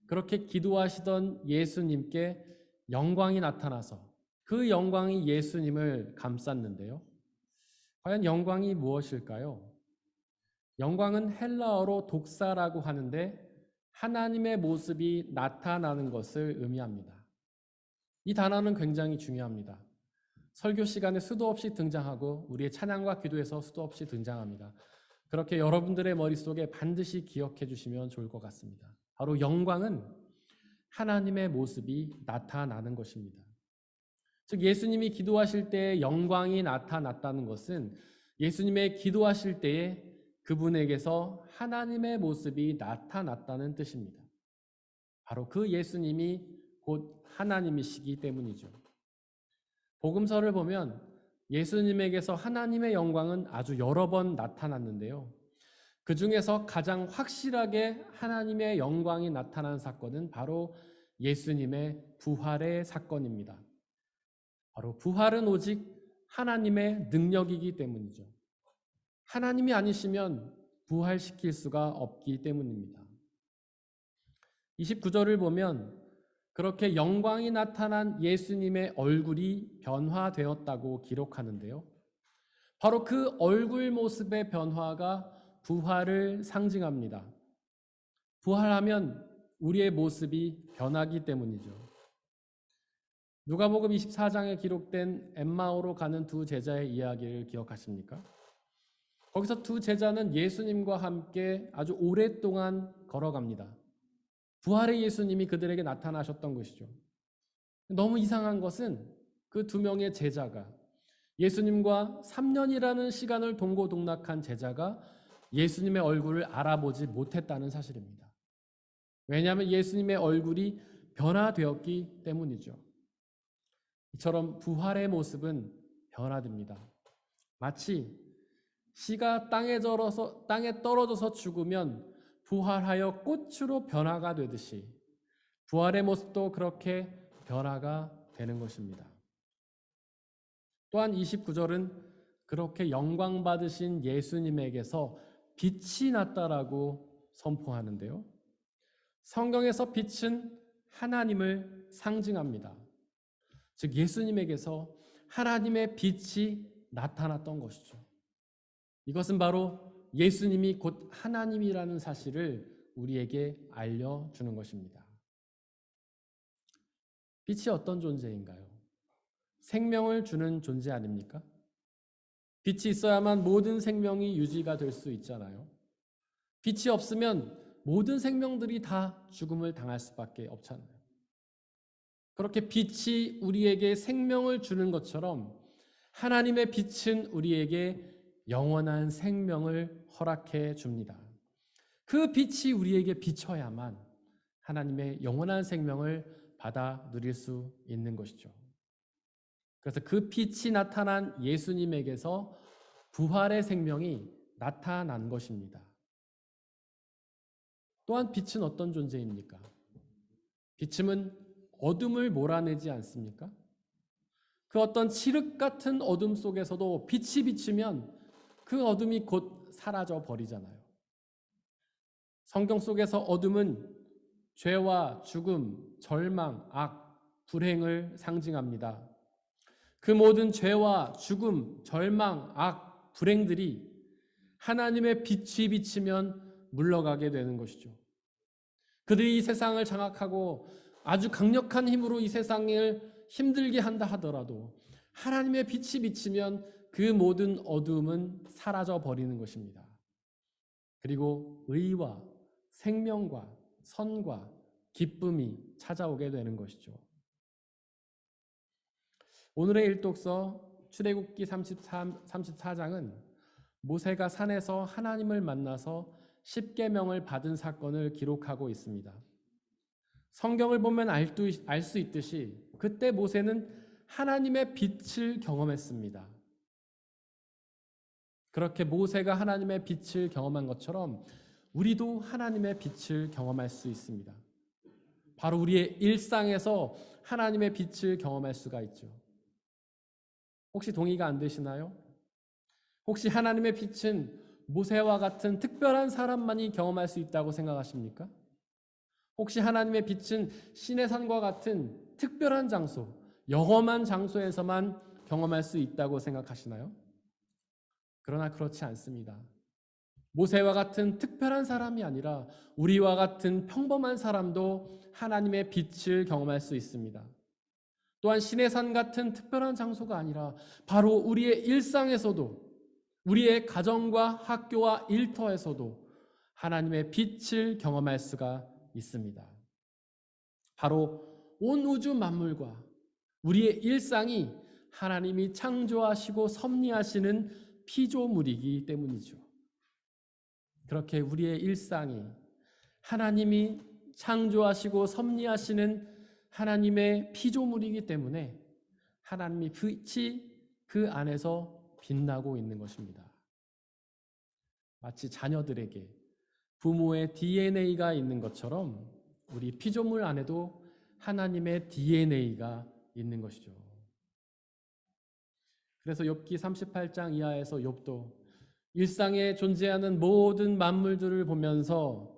그렇게 기도하시던 예수님께 영광이 나타나서 그 영광이 예수님을 감쌌는데요. 과연 영광이 무엇일까요? 영광은 헬라어로 독사라고 하는데 하나님의 모습이 나타나는 것을 의미합니다. 이 단어는 굉장히 중요합니다. 설교 시간에 수도 없이 등장하고 우리의 찬양과 기도에서 수도 없이 등장합니다. 그렇게 여러분들의 머릿속에 반드시 기억해 주시면 좋을 것 같습니다. 바로 영광은 하나님의 모습이 나타나는 것입니다. 즉 예수님이 기도하실 때에 영광이 나타났다는 것은 예수님의 기도하실 때에 그분에게서 하나님의 모습이 나타났다는 뜻입니다. 바로 그 예수님이 곧 하나님이시기 때문이죠. 복음서를 보면 예수님에게서 하나님의 영광은 아주 여러 번 나타났는데요. 그 중에서 가장 확실하게 하나님의 영광이 나타난 사건은 바로 예수님의 부활의 사건입니다. 바로 부활은 오직 하나님의 능력이기 때문이죠. 하나님이 아니시면 부활시킬 수가 없기 때문입니다. 29절을 보면 그렇게 영광이 나타난 예수님의 얼굴이 변화되었다고 기록하는데요. 바로 그 얼굴 모습의 변화가 부활을 상징합니다. 부활하면 우리의 모습이 변하기 때문이죠. 누가복음 24장에 기록된 엠마오로 가는 2 제자의 이야기를 기억하십니까? 거기서 2 제자는 예수님과 함께 아주 오랫동안 걸어갑니다. 부활의 예수님이 그들에게 나타나셨던 것이죠. 너무 이상한 것은 그 2명의 제자가 예수님과 3년이라는 시간을 동고동락한 제자가 예수님의 얼굴을 알아보지 못했다는 사실입니다. 왜냐하면 예수님의 얼굴이 변화되었기 때문이죠. 이처럼 부활의 모습은 변화됩니다. 마치 씨가 땅에 떨어져서 죽으면 부활하여 꽃으로 변화가 되듯이 부활의 모습도 그렇게 변화가 되는 것입니다. 또한 29절은 그렇게 영광 받으신 예수님에게서 빛이 났다라고 선포하는데요. 성경에서 빛은 하나님을 상징합니다. 즉 예수님에게서 하나님의 빛이 나타났던 것이죠. 이것은 바로 예수님이 곧 하나님이라는 사실을 우리에게 알려주는 것입니다. 빛이 어떤 존재인가요? 생명을 주는 존재 아닙니까? 빛이 있어야만 모든 생명이 유지가 될 수 있잖아요. 빛이 없으면 모든 생명들이 다 죽음을 당할 수밖에 없잖아요. 그렇게 빛이 우리에게 생명을 주는 것처럼 하나님의 빛은 우리에게 영원한 생명을 허락해 줍니다. 그 빛이 우리에게 비춰야만 하나님의 영원한 생명을 받아 누릴 수 있는 것이죠. 그래서 그 빛이 나타난 예수님에게서 부활의 생명이 나타난 것입니다. 또한 빛은 어떤 존재입니까? 빛은 어둠을 몰아내지 않습니까? 그 어떤 칠흑 같은 어둠 속에서도 빛이 비치면 그 어둠이 곧 사라져 버리잖아요. 성경 속에서 어둠은 죄와 죽음, 절망, 악, 불행을 상징합니다. 그 모든 죄와 죽음, 절망, 악, 불행들이 하나님의 빛이 비치면 물러가게 되는 것이죠. 그들이 이 세상을 장악하고 아주 강력한 힘으로 이 세상을 힘들게 한다 하더라도 하나님의 빛이 비치면 그 모든 어두움은 사라져 버리는 것입니다. 그리고 의와 생명과 선과 기쁨이 찾아오게 되는 것이죠. 오늘의 일독서 출애굽기 34장은 모세가 산에서 하나님을 만나서 십계명을 받은 사건을 기록하고 있습니다. 성경을 보면 알 수 있듯이 그때 모세는 하나님의 빛을 경험했습니다. 그렇게 모세가 하나님의 빛을 경험한 것처럼 우리도 하나님의 빛을 경험할 수 있습니다. 바로 우리의 일상에서 하나님의 빛을 경험할 수가 있죠. 혹시 동의가 안 되시나요? 혹시 하나님의 빛은 모세와 같은 특별한 사람만이 경험할 수 있다고 생각하십니까? 혹시 하나님의 빛은 시내산과 같은 특별한 장소, 영험한 장소에서만 경험할 수 있다고 생각하시나요? 그러나 그렇지 않습니다. 모세와 같은 특별한 사람이 아니라 우리와 같은 평범한 사람도 하나님의 빛을 경험할 수 있습니다. 또한 시내산 같은 특별한 장소가 아니라 바로 우리의 일상에서도, 우리의 가정과 학교와 일터에서도 하나님의 빛을 경험할 수가 있습니다. 바로 온 우주 만물과 우리의 일상이 하나님이 창조하시고 섭리하시는 피조물이기 때문이죠. 그렇게 우리의 일상이 하나님이 창조하시고 섭리하시는 하나님의 피조물이기 때문에 하나님의 빛이 그 안에서 빛나고 있는 것입니다. 마치 자녀들에게 부모의 DNA가 있는 것처럼 우리 피조물 안에도 하나님의 DNA가 있는 것이죠. 그래서 욥기 38장 이하에서 욥도 일상에 존재하는 모든 만물들을 보면서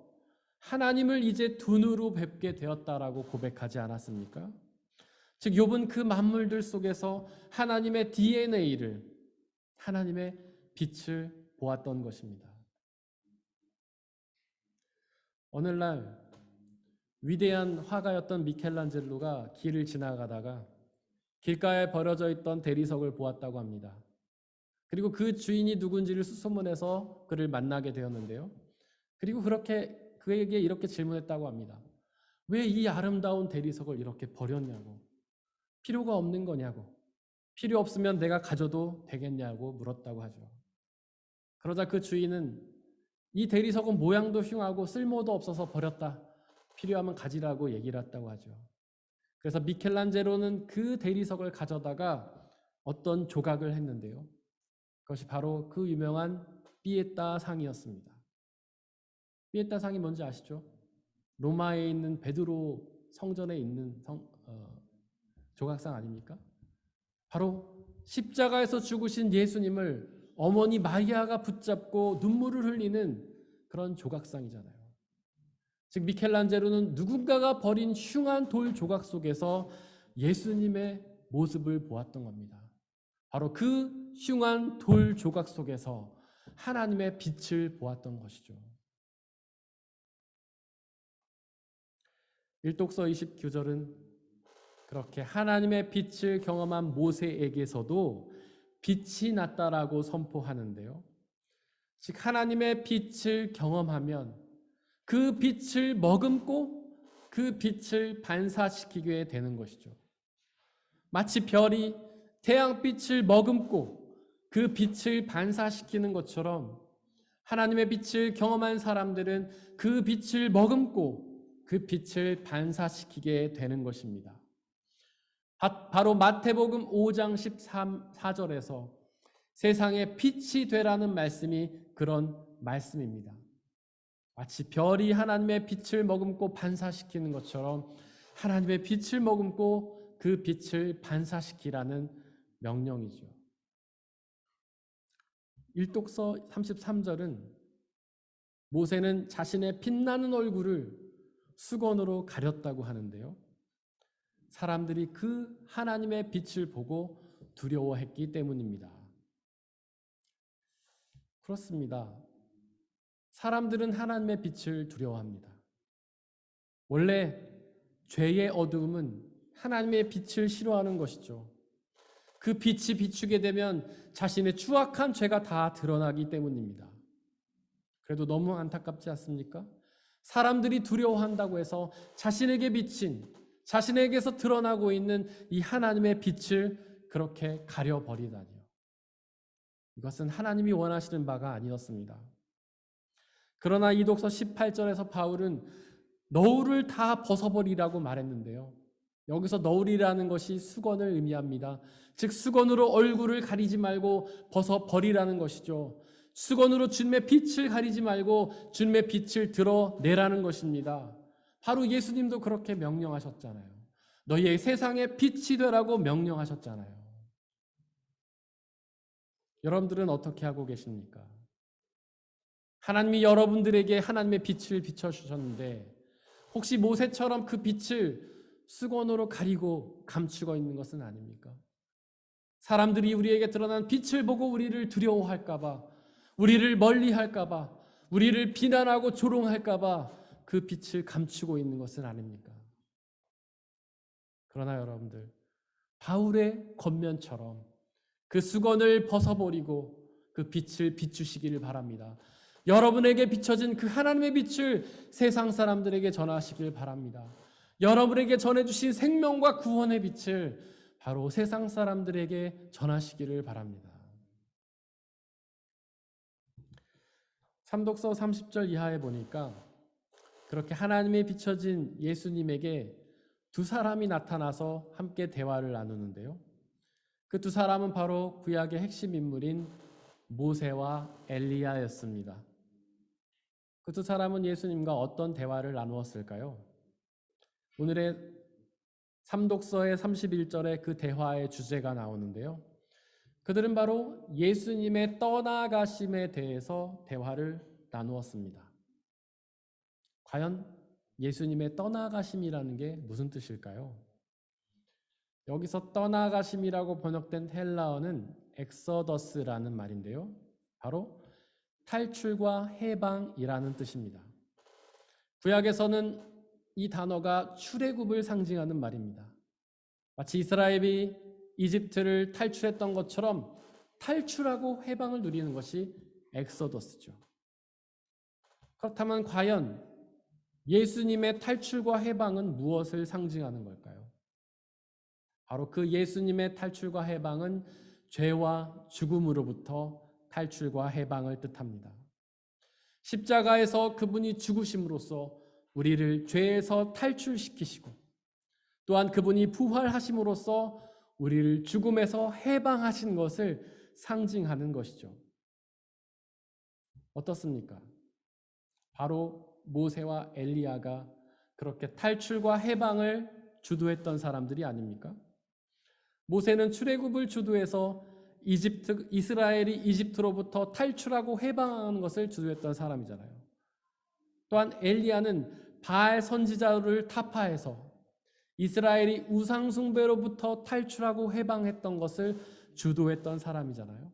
하나님을 이제 두 눈으로 뵙게 되었다라고 고백하지 않았습니까? 즉 욥은 그 만물들 속에서 하나님의 DNA를, 하나님의 빛을 보았던 것입니다. 오늘날 위대한 화가였던 미켈란젤로가 길을 지나가다가 길가에 버려져 있던 대리석을 보았다고 합니다. 그리고 그 주인이 누군지를 수소문해서 그를 만나게 되었는데요. 그리고 그에게 이렇게 질문했다고 합니다. 왜 이 아름다운 대리석을 이렇게 버렸냐고, 필요가 없는 거냐고, 필요 없으면 내가 가져도 되겠냐고 물었다고 하죠. 그러자 그 주인은 이 대리석은 모양도 흉하고 쓸모도 없어서 버렸다, 필요하면 가지라고 얘기를 했다고 하죠. 그래서 미켈란젤로는 그 대리석을 가져다가 어떤 조각을 했는데요. 그것이 바로 그 유명한 피에타 상이었습니다. 피에타 상이 뭔지 아시죠? 로마에 있는 베드로 성전에 있는 조각상 아닙니까? 바로 십자가에서 죽으신 예수님을 어머니 마리아가 붙잡고 눈물을 흘리는 그런 조각상이잖아요. 즉 미켈란젤로는 누군가가 버린 흉한 돌 조각 속에서 예수님의 모습을 보았던 겁니다. 바로 그 흉한 돌 조각 속에서 하나님의 빛을 보았던 것이죠. 일독서 29절은 그렇게 하나님의 빛을 경험한 모세에게서도 빛이 났다라고 선포하는데요. 즉 하나님의 빛을 경험하면 그 빛을 머금고 그 빛을 반사시키게 되는 것이죠. 마치 별이 태양빛을 머금고 그 빛을 반사시키는 것처럼 하나님의 빛을 경험한 사람들은 그 빛을 머금고 그 빛을 반사시키게 되는 것입니다. 바로 마태복음 5장 14절에서 세상에 빛이 되라는 말씀이 그런 말씀입니다. 마치 별이 하나님의 빛을 머금고 반사시키는 것처럼 하나님의 빛을 머금고 그 빛을 반사시키라는 명령이죠. 일독서 33절은 모세는 자신의 빛나는 얼굴을 수건으로 가렸다고 하는데요. 사람들이 그 하나님의 빛을 보고 두려워했기 때문입니다. 그렇습니다. 사람들은 하나님의 빛을 두려워합니다. 원래 죄의 어두움은 하나님의 빛을 싫어하는 것이죠. 그 빛이 비추게 되면 자신의 추악한 죄가 다 드러나기 때문입니다. 그래도 너무 안타깝지 않습니까? 사람들이 두려워한다고 해서 자신에게 비친, 자신에게서 드러나고 있는 이 하나님의 빛을 그렇게 가려버리다니요. 이것은 하나님이 원하시는 바가 아니었습니다. 그러나 이독서 18절에서 바울은 너울을 다 벗어버리라고 말했는데요. 여기서 너울이라는 것이 수건을 의미합니다. 즉 수건으로 얼굴을 가리지 말고 벗어버리라는 것이죠. 수건으로 주님의 빛을 가리지 말고 주님의 빛을 드러내라는 것입니다. 바로 예수님도 그렇게 명령하셨잖아요. 너희의 세상에 빛이 되라고 명령하셨잖아요. 여러분들은 어떻게 하고 계십니까? 하나님이 여러분들에게 하나님의 빛을 비춰주셨는데 혹시 모세처럼 그 빛을 수건으로 가리고 감추고 있는 것은 아닙니까? 사람들이 우리에게 드러난 빛을 보고 우리를 두려워할까 봐, 우리를 멀리할까 봐, 우리를 비난하고 조롱할까 봐 그 빛을 감추고 있는 것은 아닙니까? 그러나 여러분들, 바울의 겉면처럼 그 수건을 벗어버리고 그 빛을 비추시기를 바랍니다. 여러분에게 비춰진 그 하나님의 빛을 세상 사람들에게 전하시길 바랍니다. 여러분에게 전해주신 생명과 구원의 빛을 바로 세상 사람들에게 전하시기를 바랍니다. 삼독서 30절 이하에 보니까 그렇게 하나님의 비춰진 예수님에게 두 사람이 나타나서 함께 대화를 나누는데요. 그 두 사람은 바로 구약의 핵심 인물인 모세와 엘리야였습니다. 그 두 사람은 예수님과 어떤 대화를 나누었을까요? 오늘의 삼독서의 31절에 그 대화의 주제가 나오는데요. 그들은 바로 예수님의 떠나가심에 대해서 대화를 나누었습니다. 과연 예수님의 떠나가심이라는 게 무슨 뜻일까요? 여기서 떠나가심이라고 번역된 헬라어는 엑서더스라는 말인데요. 바로 탈출과 해방이라는 뜻입니다. 구약에서는 이 단어가 출애굽을 상징하는 말입니다. 마치 이스라엘이 이집트를 탈출했던 것처럼 탈출하고 해방을 누리는 것이 엑소더스죠. 그렇다면 과연 예수님의 탈출과 해방은 무엇을 상징하는 걸까요? 바로 그 예수님의 탈출과 해방은 죄와 죽음으로부터 탈출과 해방을 뜻합니다. 십자가에서 그분이 죽으심으로써 우리를 죄에서 탈출시키시고 또한 그분이 부활하심으로써 우리를 죽음에서 해방하신 것을 상징하는 것이죠. 어떻습니까? 바로 모세와 엘리야가 그렇게 탈출과 해방을 주도했던 사람들이 아닙니까? 모세는 출애굽을 주도해서 이스라엘이 이집트로부터 탈출하고 해방하는 것을 주도했던 사람이잖아요. 또한 엘리야는 바알 선지자를 타파해서 이스라엘이 우상 숭배로부터 탈출하고 해방했던 것을 주도했던 사람이잖아요.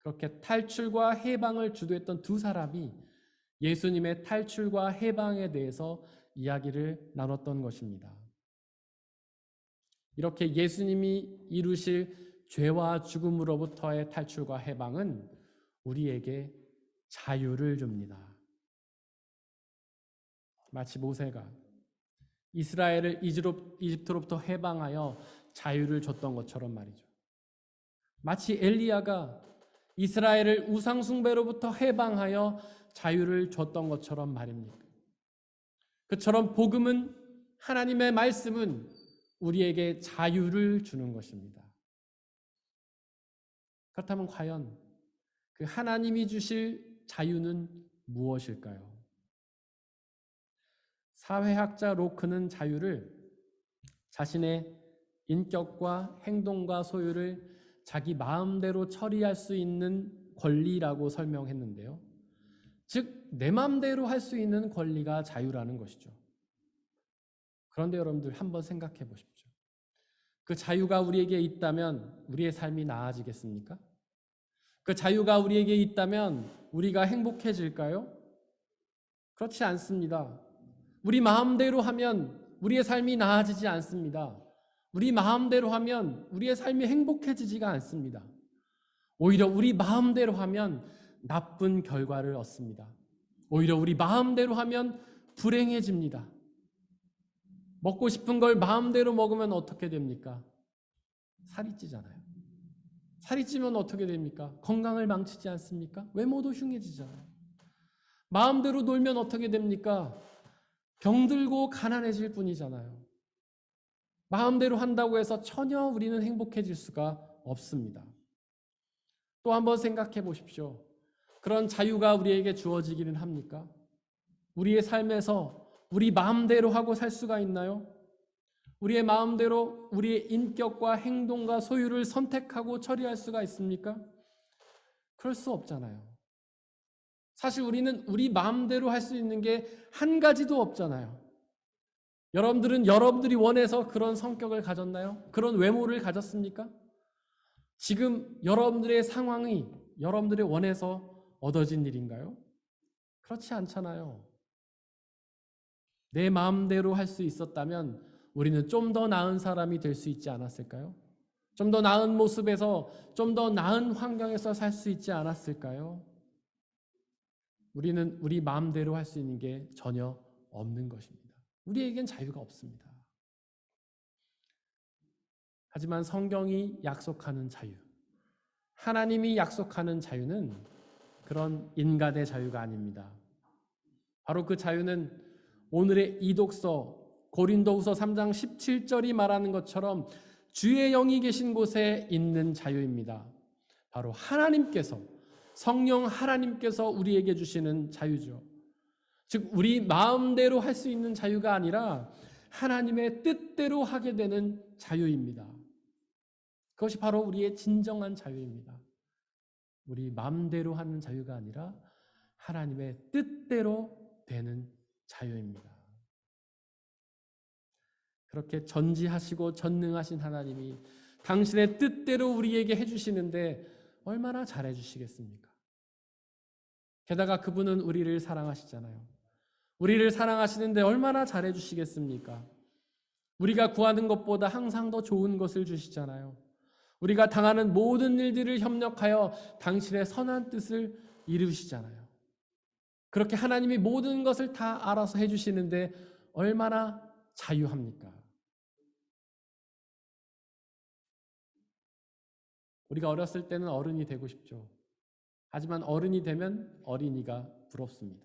그렇게 탈출과 해방을 주도했던 두 사람이 예수님의 탈출과 해방에 대해서 이야기를 나눴던 것입니다. 이렇게 예수님이 이루실 죄와 죽음으로부터의 탈출과 해방은 우리에게 자유를 줍니다. 마치 모세가 이스라엘을 이집트로부터 해방하여 자유를 줬던 것처럼 말이죠. 마치 엘리야가 이스라엘을 우상 숭배로부터 해방하여 자유를 줬던 것처럼 말입니다. 그처럼 복음은, 하나님의 말씀은 우리에게 자유를 주는 것입니다. 그렇다면 과연 그 하나님이 주실 자유는 무엇일까요? 사회학자 로크는 자유를 자신의 인격과 행동과 소유를 자기 마음대로 처리할 수 있는 권리라고 설명했는데요. 즉, 내 마음대로 할 수 있는 권리가 자유라는 것이죠. 그런데 여러분들 한번 생각해 보십시오. 그 자유가 우리에게 있다면 우리의 삶이 나아지겠습니까? 그 자유가 우리에게 있다면 우리가 행복해질까요? 그렇지 않습니다. 우리 마음대로 하면 우리의 삶이 나아지지 않습니다. 우리 마음대로 하면 우리의 삶이 행복해지지가 않습니다. 오히려 우리 마음대로 하면 나쁜 결과를 얻습니다. 오히려 우리 마음대로 하면 불행해집니다. 먹고 싶은 걸 마음대로 먹으면 어떻게 됩니까? 살이 찌잖아요. 살이 찌면 어떻게 됩니까? 건강을 망치지 않습니까? 외모도 흉해지잖아요. 마음대로 놀면 어떻게 됩니까? 병들고 가난해질 뿐이잖아요. 마음대로 한다고 해서 전혀 우리는 행복해질 수가 없습니다. 또 한번 생각해 보십시오. 그런 자유가 우리에게 주어지기는 합니까? 우리의 삶에서 우리 마음대로 하고 살 수가 있나요? 우리의 마음대로 우리의 인격과 행동과 소유를 선택하고 처리할 수가 있습니까? 그럴 수 없잖아요. 사실 우리는 우리 마음대로 할 수 있는 게 한 가지도 없잖아요. 여러분들은 여러분들이 원해서 그런 성격을 가졌나요? 그런 외모를 가졌습니까? 지금 여러분들의 상황이 여러분들이 원해서 얻어진 일인가요? 그렇지 않잖아요. 내 마음대로 할 수 있었다면 우리는 좀 더 나은 사람이 될 수 있지 않았을까요? 좀 더 나은 모습에서, 좀 더 나은 환경에서 살 수 있지 않았을까요? 우리는 우리 마음대로 할 수 있는 게 전혀 없는 것입니다. 우리에겐 자유가 없습니다. 하지만 성경이 약속하는 자유, 하나님이 약속하는 자유는 그런 인간의 자유가 아닙니다. 바로 그 자유는 오늘의 이독서 고린도후서 3장 17절이 말하는 것처럼 주의 영이 계신 곳에 있는 자유입니다. 바로 하나님께서, 성령 하나님께서 우리에게 주시는 자유죠. 즉 우리 마음대로 할 수 있는 자유가 아니라 하나님의 뜻대로 하게 되는 자유입니다. 그것이 바로 우리의 진정한 자유입니다. 우리 마음대로 하는 자유가 아니라 하나님의 뜻대로 되는 자유입니다. 그렇게 전지하시고 전능하신 하나님이 당신의 뜻대로 우리에게 해주시는데 얼마나 잘해주시겠습니까? 게다가 그분은 우리를 사랑하시잖아요. 우리를 사랑하시는데 얼마나 잘해주시겠습니까? 우리가 구하는 것보다 항상 더 좋은 것을 주시잖아요. 우리가 당하는 모든 일들을 협력하여 당신의 선한 뜻을 이루시잖아요. 그렇게 하나님이 모든 것을 다 알아서 해주시는데 얼마나 자유합니까? 우리가 어렸을 때는 어른이 되고 싶죠. 하지만 어른이 되면 어린이가 부럽습니다.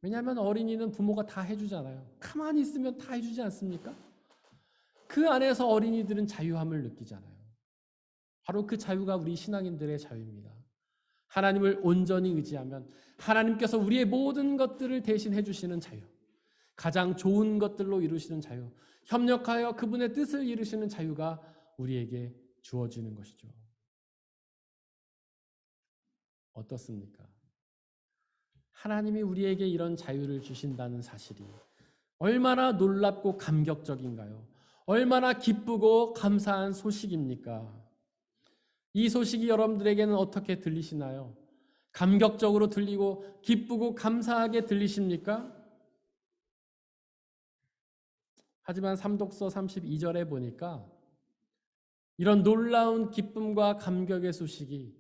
왜냐하면 어린이는 부모가 다 해주잖아요. 가만히 있으면 다 해주지 않습니까? 그 안에서 어린이들은 자유함을 느끼잖아요. 바로 그 자유가 우리 신앙인들의 자유입니다. 하나님을 온전히 의지하면 하나님께서 우리의 모든 것들을 대신 해주시는 자유, 가장 좋은 것들로 이루시는 자유, 협력하여 그분의 뜻을 이루시는 자유가 우리에게 주어지는 것이죠. 어떻습니까? 하나님이 우리에게 이런 자유를 주신다는 사실이 얼마나 놀랍고 감격적인가요? 얼마나 기쁘고 감사한 소식입니까? 이 소식이 여러분들에게는 어떻게 들리시나요? 감격적으로 들리고 기쁘고 감사하게 들리십니까? 하지만 삼독서 32절에 보니까 이런 놀라운 기쁨과 감격의 소식이,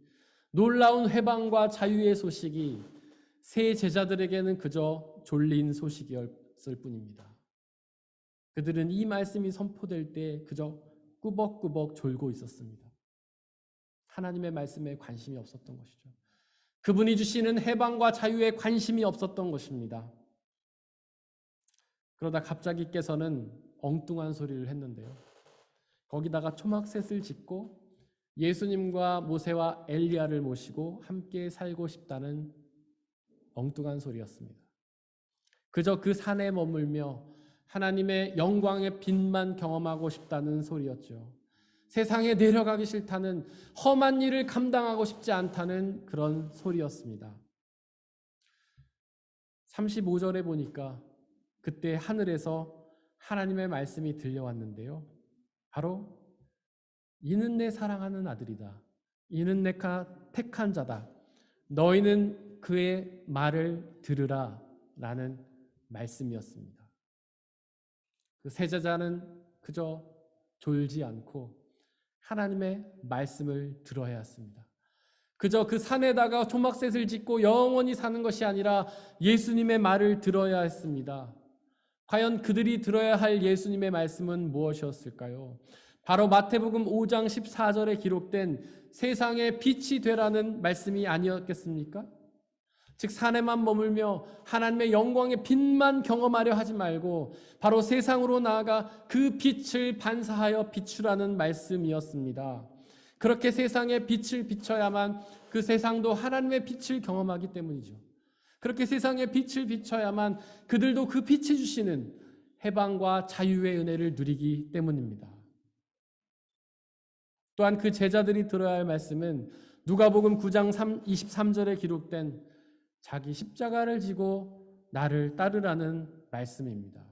놀라운 회방과 자유의 소식이 세 제자들에게는 그저 졸린 소식이었을 뿐입니다. 그들은 이 말씀이 선포될 때 그저 꾸벅꾸벅 졸고 있었습니다. 하나님의 말씀에 관심이 없었던 것이죠. 그분이 주시는 해방과 자유에 관심이 없었던 것입니다. 그러다 갑자기 깨서는 엉뚱한 소리를 했는데요. 거기다가 초막셋을 짓고 예수님과 모세와 엘리야를 모시고 함께 살고 싶다는 엉뚱한 소리였습니다. 그저 그 산에 머물며 하나님의 영광의 빛만 경험하고 싶다는 소리였죠. 세상에 내려가기 싫다는, 험한 일을 감당하고 싶지 않다는 그런 소리였습니다. 35절에 보니까 그때 하늘에서 하나님의 말씀이 들려왔는데요. 바로 이는 내 사랑하는 아들이다. 이는 내가 택한 자다. 너희는 그의 말을 들으라 라는 말씀이었습니다. 그 세자자는 그저 졸지 않고 하나님의 말씀을 들어야 했습니다. 그저 그 산에다가 초막셋을 짓고 영원히 사는 것이 아니라 예수님의 말을 들어야 했습니다. 과연 그들이 들어야 할 예수님의 말씀은 무엇이었을까요? 바로 마태복음 5장 14절에 기록된 세상의 빛이 되라는 말씀이 아니었겠습니까? 즉 산에만 머물며 하나님의 영광의 빛만 경험하려 하지 말고 바로 세상으로 나아가 그 빛을 반사하여 비추라는 말씀이었습니다. 그렇게 세상에 빛을 비춰야만 그 세상도 하나님의 빛을 경험하기 때문이죠. 그렇게 세상에 빛을 비춰야만 그들도 그 빛이 주시는 해방과 자유의 은혜를 누리기 때문입니다. 또한 그 제자들이 들어야 할 말씀은 누가복음 9장 23절에 기록된 자기 십자가를 지고 나를 따르라는 말씀입니다.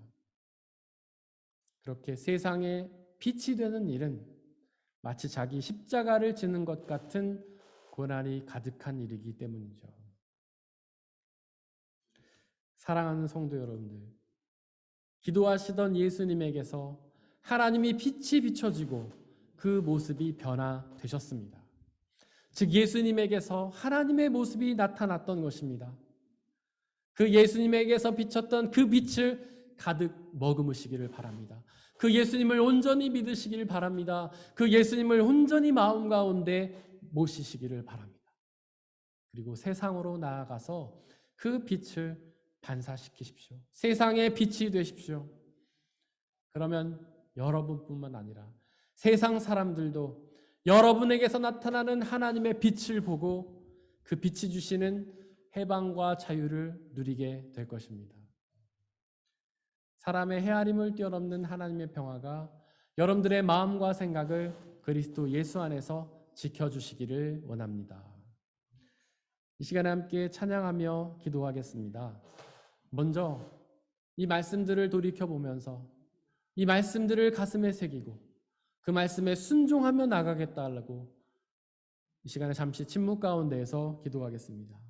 그렇게 세상에 빛이 되는 일은 마치 자기 십자가를 지는 것 같은 고난이 가득한 일이기 때문이죠. 사랑하는 성도 여러분들, 기도하시던 예수님에게서 하나님이 빛이 비춰지고 그 모습이 변화되셨습니다. 즉 예수님에게서 하나님의 모습이 나타났던 것입니다. 그 예수님에게서 비쳤던 그 빛을 가득 머금으시기를 바랍니다. 그 예수님을 온전히 믿으시기를 바랍니다. 그 예수님을 온전히 마음 가운데 모시시기를 바랍니다. 그리고 세상으로 나아가서 그 빛을 반사시키십시오. 세상의 빛이 되십시오. 그러면 여러분뿐만 아니라 세상 사람들도 여러분에게서 나타나는 하나님의 빛을 보고 그 빛이 주시는 해방과 자유를 누리게 될 것입니다. 사람의 헤아림을 뛰어넘는 하나님의 평화가 여러분들의 마음과 생각을 그리스도 예수 안에서 지켜주시기를 원합니다. 이 시간에 함께 찬양하며 기도하겠습니다. 먼저 이 말씀들을 돌이켜보면서 이 말씀들을 가슴에 새기고 그 말씀에 순종하며 나가겠다라고 이 시간에 잠시 침묵 가운데에서 기도하겠습니다.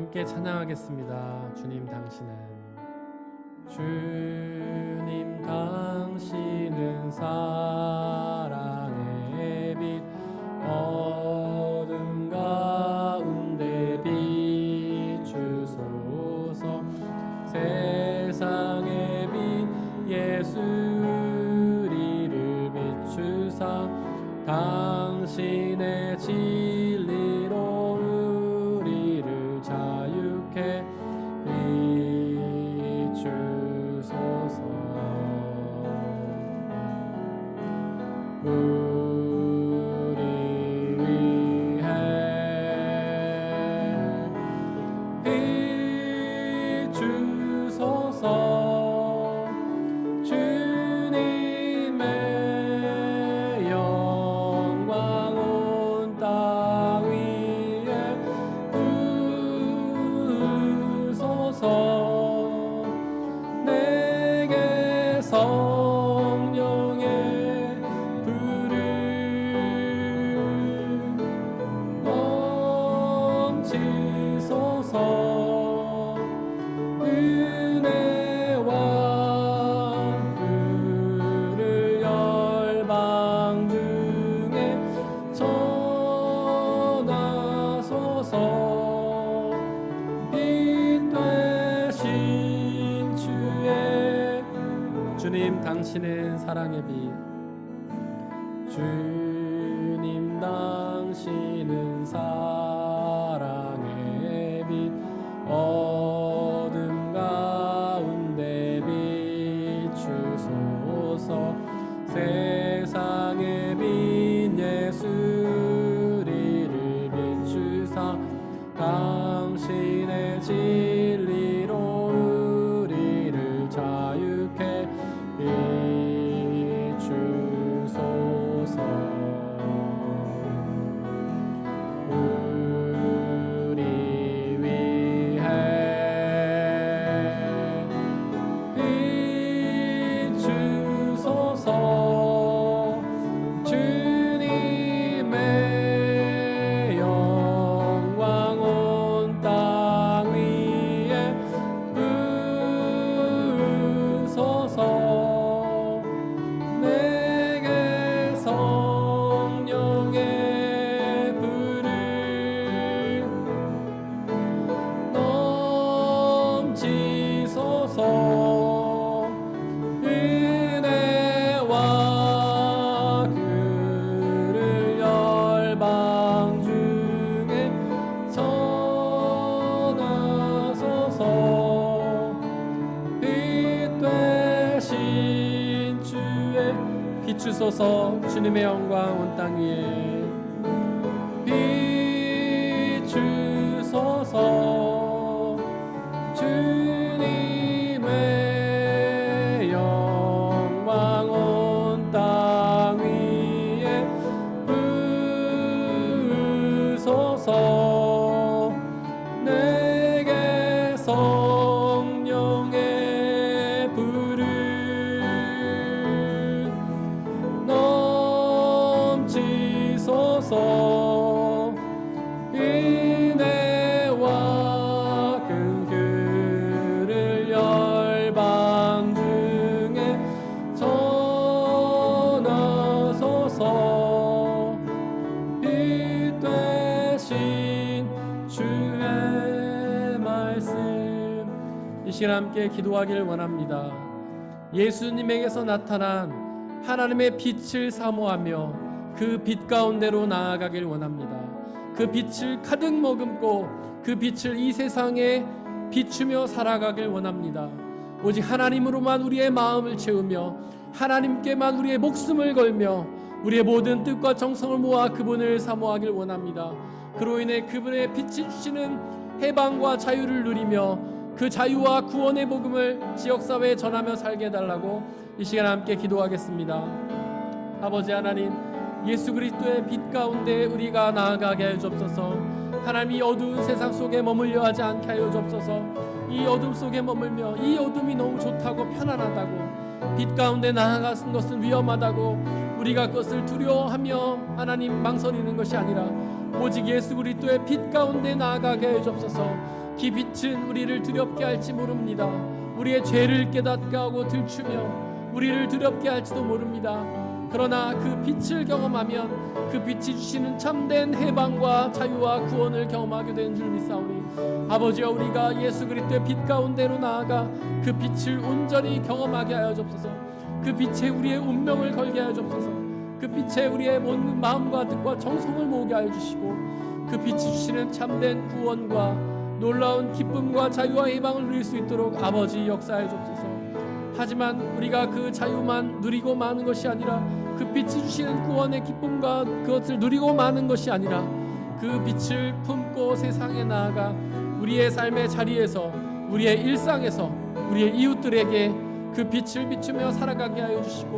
함께 찬양하겠습니다. 주님 당신은 사랑의 빛 어둠 가운데 비추소서. 세상의 빛 예수 우리를 비추사 당신의 진리로 우리를 자유케 비추소서. 우리 위해 비추소서. 주님의 영광 온 땅 위에 부으소서. 내게 성령의 불을 넘치소서. 은혜와 불을 열방 중에 전하소서. 빛 되신 주의 주님 당신은 사랑의 빛. 주님 당신은 사랑의 빛 어둠 가운데 비추소서. 세상의 빛 예수 우리를 비추사 당신의 진리로 우리를 자유케 비추소서. 우리 위해 비추소서. 주님의 영광 온 땅 위에 부으소서. 내게 성령의 불을 넘치소서. 은혜와 그를 열방 중에 전하소서. 빛 되신 주의 비추소서. 주님의 영광 온 땅 위에 비추소서. 주님의 영광 온 땅 위에 부으소서. 내게 성령의 불을 넘치소서. 은혜와 긍휼을 열방 중에 전하소서. 빛 되신 주의 말씀. 이 시간 함께 기도하길 원합니다. 예수님에게서 나타난 하나님의 빛을 사모하며 그 빛 가운데로 나아가길 원합니다. 그 빛을 가득 머금고 그 빛을 이 세상에 비추며 살아가길 원합니다. 오직 하나님으로만 우리의 마음을 채우며 하나님께만 우리의 목숨을 걸며 우리의 모든 뜻과 정성을 모아 그분을 사모하길 원합니다. 그로 인해 그분의 빛이시는 해방과 자유를 누리며 그 자유와 구원의 복음을 지역사회에 전하며 살게 해달라고 이 시간 함께 기도하겠습니다. 아버지 하나님, 예수 그리스도의 빛 가운데 우리가 나아가게 하여 주옵소서. 하나님, 이 어두운 세상 속에 머물려 하지 않게 하여 주옵소서. 이 어둠 속에 머물며 이 어둠이 너무 좋다고 편안하다고 빛 가운데 나아가는 것은 위험하다고 우리가 그것을 두려워하며 하나님 망설이는 것이 아니라 오직 예수 그리스도의 빛 가운데 나아가게 하여 주옵소서. 그 빛은 우리를 두렵게 할지 모릅니다. 우리의 죄를 깨닫게 하고 들추며 우리를 두렵게 할지도 모릅니다. 그러나 그 빛을 경험하면 그 빛이 주시는 참된 해방과 자유와 구원을 경험하게 되는 줄 믿사오니 아버지여, 우리가 예수 그리스도의 빛 가운데로 나아가 그 빛을 온전히 경험하게 하여 주옵소서. 그 빛에 우리의 운명을 걸게 하여 주옵소서. 그 빛에 우리의 모든 마음과 뜻과 정성을 모으게 하여 주시고 그 빛이 주시는 참된 구원과 놀라운 기쁨과 자유와 해방을 누릴 수 있도록 아버지 역사해 주옵소서. 하지만 우리가 그 자유만 누리고 마는 것이 아니라 그 빛이 주시는 구원의 기쁨과 그것을 누리고 마는 것이 아니라 그 빛을 품고 세상에 나아가 우리의 삶의 자리에서, 우리의 일상에서 우리의 이웃들에게 그 빛을 비추며 살아가게 하여 주시고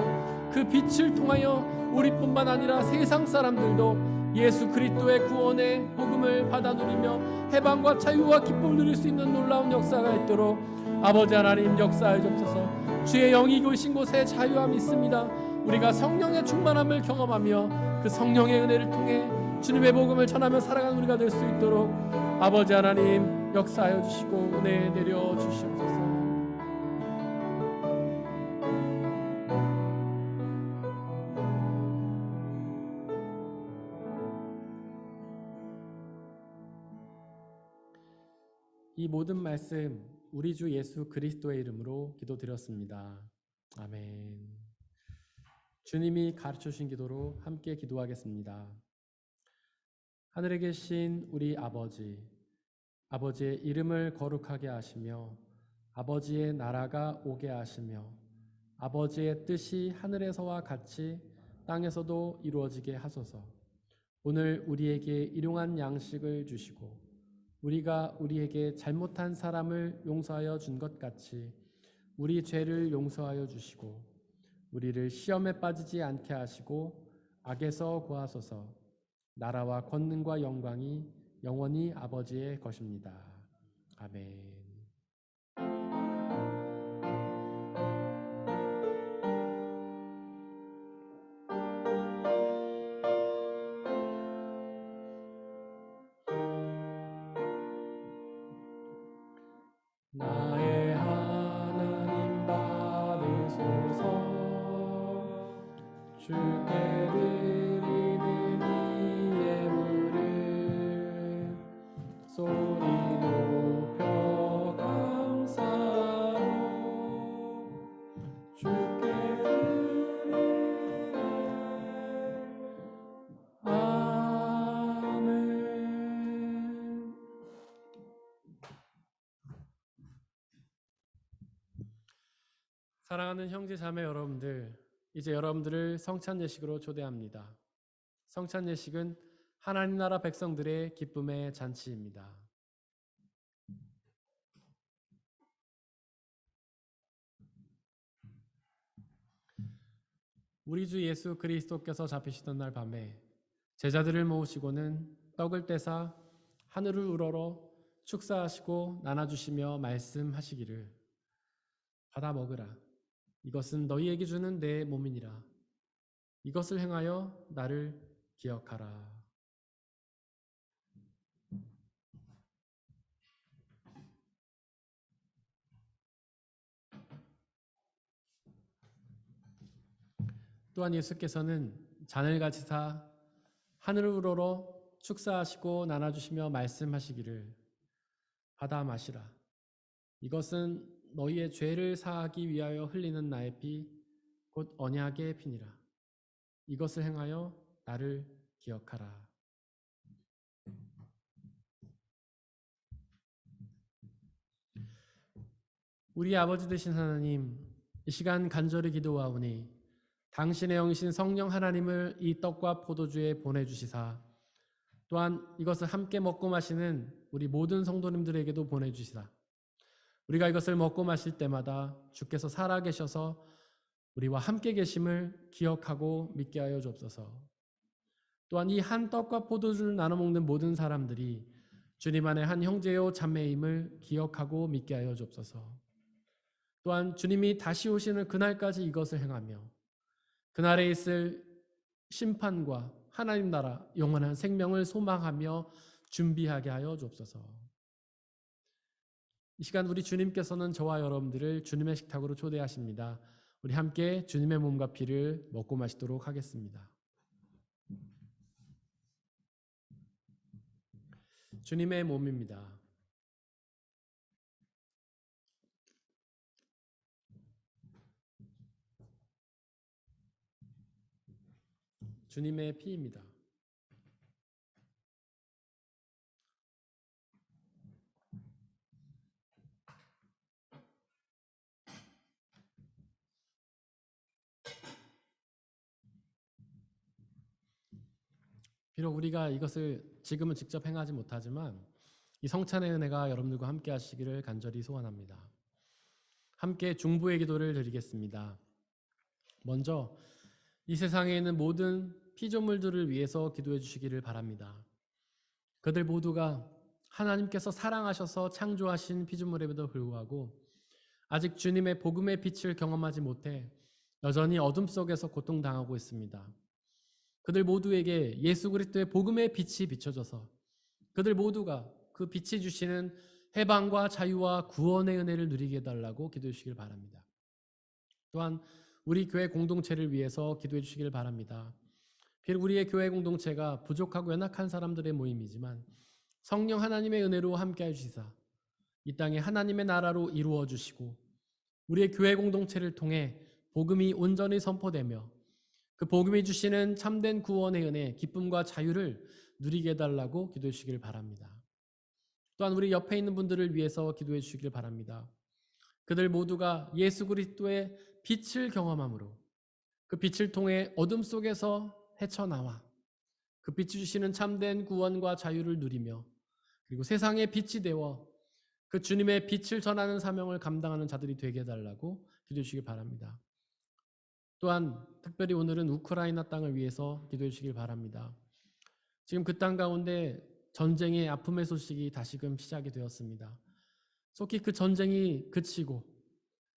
그 빛을 통하여 우리뿐만 아니라 세상 사람들도 예수 그리스도의 구원의 복음을 받아 누리며 해방과 자유와 기쁨을 누릴 수 있는 놀라운 역사가 있도록 아버지 하나님 역사해 주옵소서. 주의 영이 계신 곳에 자유함이 있습니다. 우리가 성령의 충만함을 경험하며 그 성령의 은혜를 통해 주님의 복음을 전하며 살아가는 우리가 될 수 있도록 아버지 하나님 역사하여 주시고 은혜 내려 주시옵소서. 이 모든 말씀 우리 주 예수 그리스도의 이름으로 기도드렸습니다. 아멘. 주님이 가르쳐 주신 기도로 함께 기도하겠습니다. 하늘에 계신 우리 아버지, 아버지의 이름을 거룩하게 하시며 아버지의 나라가 오게 하시며 아버지의 뜻이 하늘에서와 같이 땅에서도 이루어지게 하소서. 오늘 우리에게 일용할 양식을 주시고 우리가 우리에게 잘못한 사람을 용서하여 준 것 같이 우리 죄를 용서하여 주시고 우리를 시험에 빠지지 않게 하시고 악에서 구하소서. 나라와 권능과 영광이 영원히 아버지의 것입니다. 아멘. 나의 하나님 받으소서. 주께 드리는 이 예물을 소리 높여 감사로 주께 드리네. 아멘. 사랑하는 형제 자매 여러분들, 이제 여러분들을 성찬 예식으로 초대합니다. 성찬 예식은 하나님 나라 백성들의 기쁨의 잔치입니다. 우리 주 예수 그리스도께서 잡히시던 날 밤에 제자들을 모으시고는 떡을 떼사 하늘을 우러러 축사하시고 나눠주시며 말씀하시기를, 받아 먹으라. 이것은 너희에게 주는 내 몸이니라. 이것을 행하여 나를 기억하라. 또한 예수께서는 잔을 가지사 하늘을 우러러 축사하시고 나눠주시며 말씀하시기를, 받아 마시라. 이것은 너희의 죄를 사하기 위하여 흘리는 나의 피, 곧 언약의 피니라. 이것을 행하여 나를 기억하라. 우리 아버지 되신 하나님, 이 시간 간절히 기도하오니 당신의 영이신 성령 하나님을 이 떡과 포도주에 보내주시사 또한 이것을 함께 먹고 마시는 우리 모든 성도님들에게도 보내주시사 우리가 이것을 먹고 마실 때마다 주께서 살아계셔서 우리와 함께 계심을 기억하고 믿게 하여 주옵소서. 또한 이 한 떡과 포도주를 나눠 먹는 모든 사람들이 주님 안에 한 형제요 자매임을 기억하고 믿게 하여 주옵소서. 또한 주님이 다시 오시는 그날까지 이것을 행하며 그날에 있을 심판과 하나님 나라 영원한 생명을 소망하며 준비하게 하여 주옵소서. 이 시간 우리 주님께서는 저와 여러분들을 주님의 식탁으로 초대하십니다. 우리 함께 주님의 몸과 피를 먹고 마시도록 하겠습니다. 주님의 몸입니다. 주님의 피입니다. 비록 우리가 이것을 지금은 직접 행하지 못하지만 이 성찬의 은혜가 여러분들과 함께 하시기를 간절히 소원합니다. 함께 중보의 기도를 드리겠습니다. 먼저 이 세상에 있는 모든 피조물들을 위해서 기도해 주시기를 바랍니다. 그들 모두가 하나님께서 사랑하셔서 창조하신 피조물에도 불구하고 아직 주님의 복음의 빛을 경험하지 못해 여전히 어둠 속에서 고통당하고 있습니다. 그들 모두에게 예수 그리스도의 복음의 빛이 비춰져서 그들 모두가 그 빛이 주시는 해방과 자유와 구원의 은혜를 누리게 해달라고 기도해 주시길 바랍니다. 또한 우리 교회 공동체를 위해서 기도해 주시길 바랍니다. 비록 우리의 교회 공동체가 부족하고 연약한 사람들의 모임이지만 성령 하나님의 은혜로 함께해 주시사 이 땅에 하나님의 나라로 이루어 주시고 우리의 교회 공동체를 통해 복음이 온전히 선포되며 그 복음이 주시는 참된 구원의 은혜, 기쁨과 자유를 누리게 해달라고 기도해 주시길 바랍니다. 또한 우리 옆에 있는 분들을 위해서 기도해 주시길 바랍니다. 그들 모두가 예수 그리스도의 빛을 경험함으로 그 빛을 통해 어둠 속에서 헤쳐나와 그 빛이 주시는 참된 구원과 자유를 누리며 그리고 세상의 빛이 되어 그 주님의 빛을 전하는 사명을 감당하는 자들이 되게 해달라고 기도해 주시길 바랍니다. 또한 특별히 오늘은 우크라이나 땅을 위해서 기도해 주시길 바랍니다. 지금 그 땅 가운데 전쟁의 아픔의 소식이 다시금 시작이 되었습니다. 속히 그 전쟁이 그치고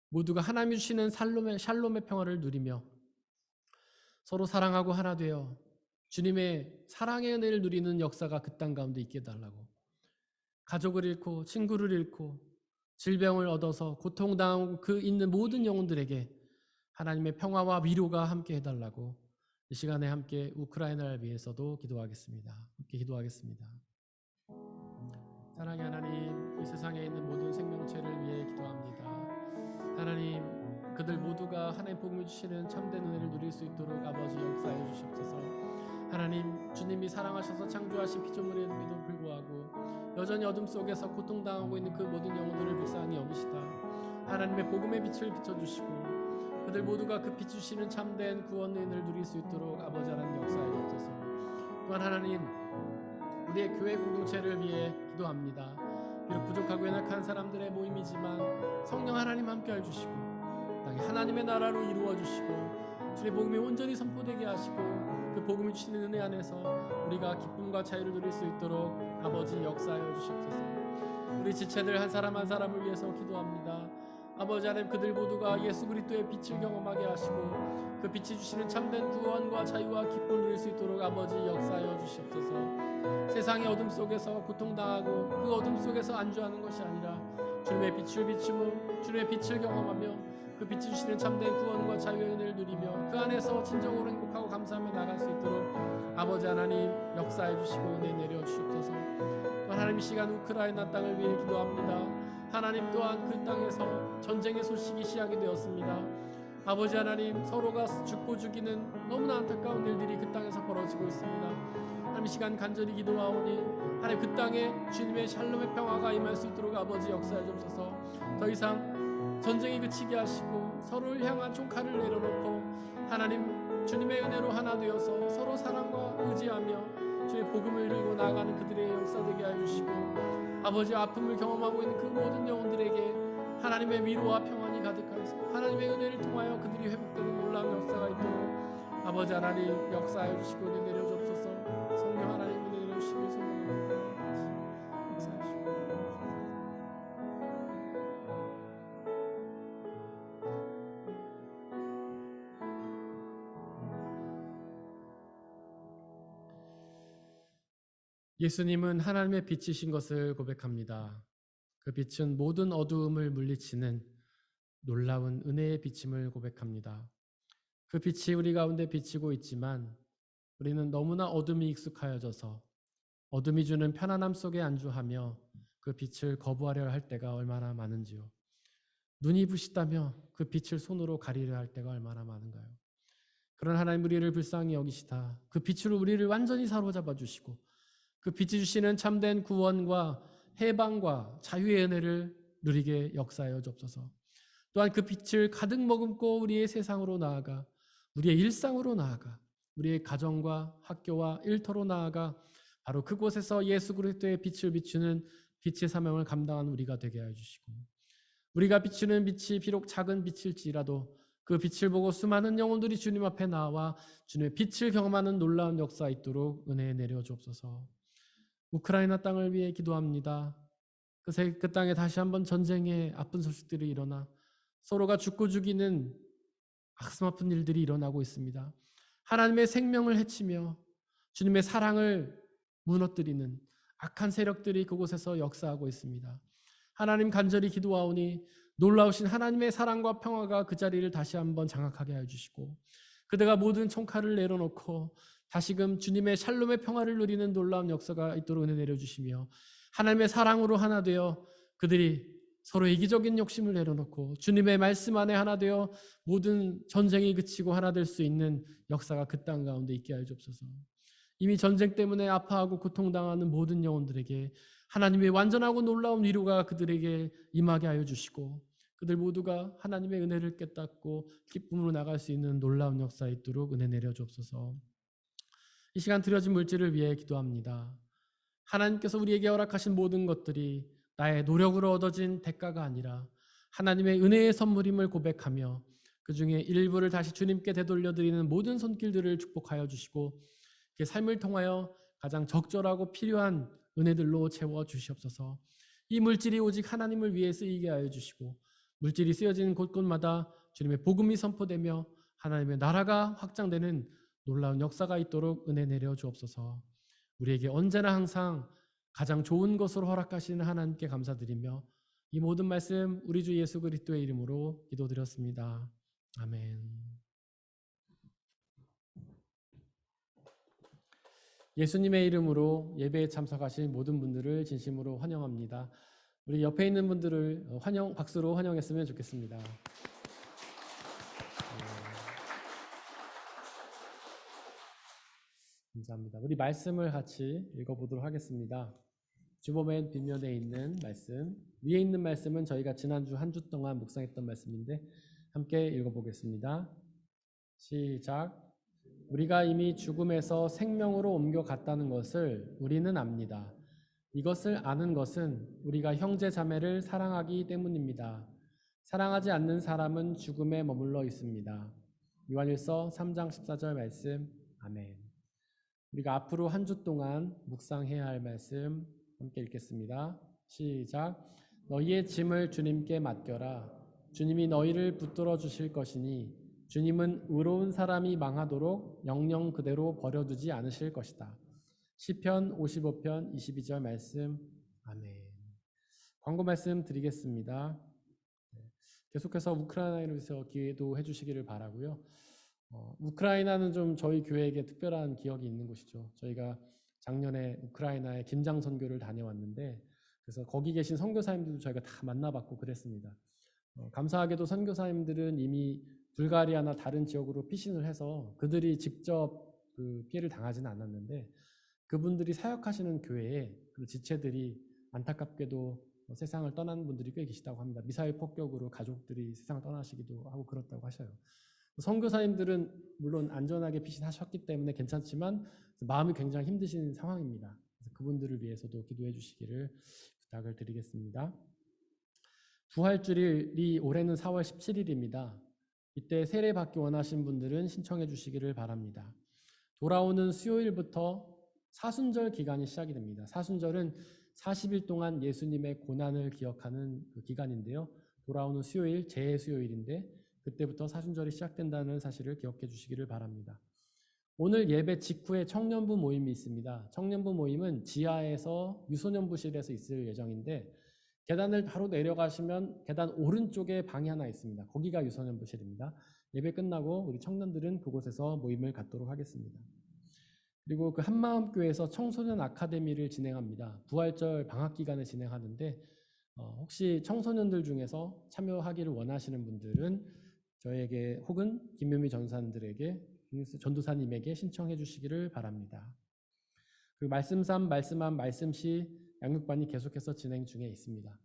모두가 하나님이 주시는 샬롬의 평화를 누리며 서로 사랑하고 하나 되어 주님의 사랑의 은혜를 누리는 역사가 그 땅 가운데 있게 해달라고, 가족을 잃고 친구를 잃고 질병을 얻어서 고통당하고 그 있는 모든 영혼들에게 하나님의 평화와 위로가 함께 해달라고 이 시간에 함께 우크라이나를 위해서도 기도하겠습니다. 함께 기도하겠습니다. 사랑의 하나님, 이 세상에 있는 모든 생명체를 위해 기도합니다. 하나님, 그들 모두가 하나님 복음을 주시는 참된 은혜를 누릴 수 있도록 아버지 역사해 주시옵소서. 하나님, 주님이 사랑하셔서 창조하신 피조물에도 불구하고 여전히 어둠 속에서 고통당하고 있는 그 모든 영혼들을 불쌍히 여기시다 하나님의 복음의 빛을 비춰주시고 그들 모두가 그 빛 주시는 참된 구원의 은혜를 누릴 수 있도록 아버지 하나님 역사해 주옵소서. 또한 하나님, 우리의 교회 공동체를 위해 기도합니다. 비록 부족하고 연약한 사람들의 모임이지만 성령 하나님 함께 해주시고 땅에 하나님의 나라로 이루어 주시고 주의 복음이 온전히 선포되게 하시고 그 복음을 주시는 은혜 안에서 우리가 기쁨과 자유를 누릴 수 있도록 아버지 역사하여 주시옵소서. 우리 지체들 한 사람 한 사람을 위해서 기도합니다. 아버지 하나님, 그들 모두가 예수 그리스도의 빛을 경험하게 하시고 그 빛이 주시는 참된 구원과 자유와 기쁨을 누릴 수 있도록 아버지 역사하여 주시옵소서. 세상의 어둠 속에서 고통당하고 그 어둠 속에서 안주하는 것이 아니라 주님의 빛을 비추며 주님의 빛을 경험하며 그 빛이 주시는 참된 구원과 자유의 은혜를 누리며 그 안에서 진정으로 행복하고 감사하며 나갈 수 있도록 아버지 하나님 역사해 주시고 은혜 내려 주시옵소서. 하나님, 이 시간 우크라이나 땅을 위해 기도합니다. 하나님, 또한 그 땅에서 전쟁의 소식이 시작이 되었습니다. 아버지 하나님, 서로가 죽고 죽이는 너무나 안타까운 일들이 그 땅에서 벌어지고 있습니다. 하나님, 이 시간 간절히 기도하오니 하나님, 그 땅에 주님의 샬롬의 평화가 임할 수 있도록 아버지 역사해 주옵소서. 더 이상 전쟁이 그치게 하시고 서로를 향한 총칼을 내려놓고 하나님 주님의 은혜로 하나 되어서 서로 사랑과 의지하며 주의 복음을 들고 나아가는 그들의 역사되게 하여 주시고 아버지의 아픔을 경험하고 있는 그 모든 영혼들에게 하나님의 위로와 평안이 가득하여서 하나님의 은혜를 통하여 그들이 회복되는 놀라운 역사가 있도록 아버지 하나님 역사하여 주시고 은혜 내려 주옵소서. 성령 하나님 은혜 내려 주시길 소망합니다. 역사해 주시고 예수님은 하나님의 빛이신 것을 고백합니다. 그 빛은 모든 어두움을 물리치는 놀라운 은혜의 비침을 고백합니다. 그 빛이 우리 가운데 비치고 있지만 우리는 너무나 어둠이 익숙하여져서 어둠이 주는 편안함 속에 안주하며 그 빛을 거부하려 할 때가 얼마나 많은지요. 눈이 부시다며 그 빛을 손으로 가리려 할 때가 얼마나 많은가요? 그런 하나님 우리를 불쌍히 여기시다 그 빛으로 우리를 완전히 사로잡아 주시고 그 빛이 주시는 참된 구원과 해방과 자유의 은혜를 누리게 역사하여 주옵소서. 또한 그 빛을 가득 머금고 우리의 세상으로 나아가 우리의 일상으로 나아가 우리의 가정과 학교와 일터로 나아가 바로 그곳에서 예수 그리스도의 빛을 비추는 빛의 사명을 감당하는 우리가 되게 하여 주시고 우리가 비추는 빛이 비록 작은 빛일지라도 그 빛을 보고 수많은 영혼들이 주님 앞에 나와 주님의 빛을 경험하는 놀라운 역사 있도록 은혜 내려 주옵소서. 우크라이나 땅을 위해 기도합니다. 그 땅에 다시 한번 전쟁의 아픈 소식들이 일어나 서로가 죽고 죽이는 가슴 아픈 일들이 일어나고 있습니다. 하나님의 생명을 해치며 주님의 사랑을 무너뜨리는 악한 세력들이 그곳에서 역사하고 있습니다. 하나님 간절히 기도하오니 놀라우신 하나님의 사랑과 평화가 그 자리를 다시 한번 장악하게 해주시고 그대가 모든 총칼을 내려놓고 다시금 주님의 샬롬의 평화를 누리는 놀라운 역사가 있도록 은혜 내려주시며 하나님의 사랑으로 하나 되어 그들이 서로 이기적인 욕심을 내려놓고 주님의 말씀 안에 하나 되어 모든 전쟁이 그치고 하나 될 수 있는 역사가 그 땅 가운데 있게 하여 주옵소서. 이미 전쟁 때문에 아파하고 고통당하는 모든 영혼들에게 하나님의 완전하고 놀라운 위로가 그들에게 임하게 하여 주시고 그들 모두가 하나님의 은혜를 깨닫고 기쁨으로 나갈 수 있는 놀라운 역사 있도록 은혜 내려 주옵소서. 이 시간 드려진 물질을 위해 기도합니다. 하나님께서 우리에게 허락하신 모든 것들이 나의 노력으로 얻어진 대가가 아니라 하나님의 은혜의 선물임을 고백하며 그 중에 일부를 다시 주님께 되돌려드리는 모든 손길들을 축복하여 주시고 그 삶을 통하여 가장 적절하고 필요한 은혜들로 채워 주시옵소서. 이 물질이 오직 하나님을 위해 쓰이게 하여 주시고 물질이 쓰여지는 곳곳마다 주님의 복음이 선포되며 하나님의 나라가 확장되는 놀라운 역사가 있도록 은혜 내려 주옵소서. 우리에게 언제나 항상 가장 좋은 것으로 허락하시는 하나님께 감사드리며 이 모든 말씀 우리 주 예수 그리스도의 이름으로 기도드렸습니다. 아멘. 예수님의 이름으로 예배에 참석하신 모든 분들을 진심으로 환영합니다. 우리 옆에 있는 분들을 박수로 환영했으면 좋겠습니다. 감사합니다. 우리 말씀을 같이 읽어보도록 하겠습니다. 주보맨 뒷면에 있는 말씀, 위에 있는 말씀은 저희가 지난주 한 주 동안 묵상했던 말씀인데 함께 읽어보겠습니다. 시작. 우리가 이미 죽음에서 생명으로 옮겨갔다는 것을 우리는 압니다. 이것을 아는 것은 우리가 형제 자매를 사랑하기 때문입니다. 사랑하지 않는 사람은 죽음에 머물러 있습니다. 요한일서 3장 14절 말씀. 아멘. 우리가 앞으로 한 주 동안 묵상해야 할 말씀 함께 읽겠습니다. 시작. 너희의 짐을 주님께 맡겨라. 주님이 너희를 붙들어 주실 것이니 주님은 의로운 사람이 망하도록 영영 그대로 버려두지 않으실 것이다. 시편 55편 22절 말씀. 아멘. 광고 말씀 드리겠습니다. 계속해서 우크라이나에 대해서 기도해 주시기를 바라고요. 우크라이나는 좀 저희 교회에게 특별한 기억이 있는 곳이죠. 저희가 작년에 우크라이나에 김장 선교를 다녀왔는데 그래서 거기 계신 선교사님들도 저희가 다 만나봤고 그랬습니다. 감사하게도 선교사님들은 이미 불가리아나 다른 지역으로 피신을 해서 그들이 직접 그 피해를 당하지는 않았는데 그분들이 사역하시는 교회에 그 지체들이 안타깝게도 세상을 떠난 분들이 꽤 계시다고 합니다. 미사일 폭격으로 가족들이 세상을 떠나시기도 하고 그렇다고 하셔요. 선교사님들은 물론 안전하게 피신하셨기 때문에 괜찮지만 마음이 굉장히 힘드신 상황입니다. 그래서 그분들을 위해서도 기도해 주시기를 부탁을 드리겠습니다. 부활주일이 올해는 4월 17일입니다. 이때 세례받기 원하신 분들은 신청해 주시기를 바랍니다. 돌아오는 수요일부터 사순절 기간이 시작이 됩니다. 사순절은 40일 동안 예수님의 고난을 기억하는 그 기간인데요. 돌아오는 수요일, 재수요일인데 그때부터 사순절이 시작된다는 사실을 기억해 주시기를 바랍니다. 오늘 예배 직후에 청년부 모임이 있습니다. 청년부 모임은 지하에서 유소년부실에서 있을 예정인데 계단을 바로 내려가시면 계단 오른쪽에 방이 하나 있습니다. 거기가 유소년부실입니다. 예배 끝나고 우리 청년들은 그곳에서 모임을 갖도록 하겠습니다. 그리고 그 한마음교회에서 청소년 아카데미를 진행합니다. 부활절 방학 기간에 진행하는데 혹시 청소년들 중에서 참여하기를 원하시는 분들은 저에게 혹은 김유미 전도사님에게 신청해 주시기를 바랍니다. 그 말씀 3, 말씀 안, 말씀 시 양육반이 계속해서 진행 중에 있습니다.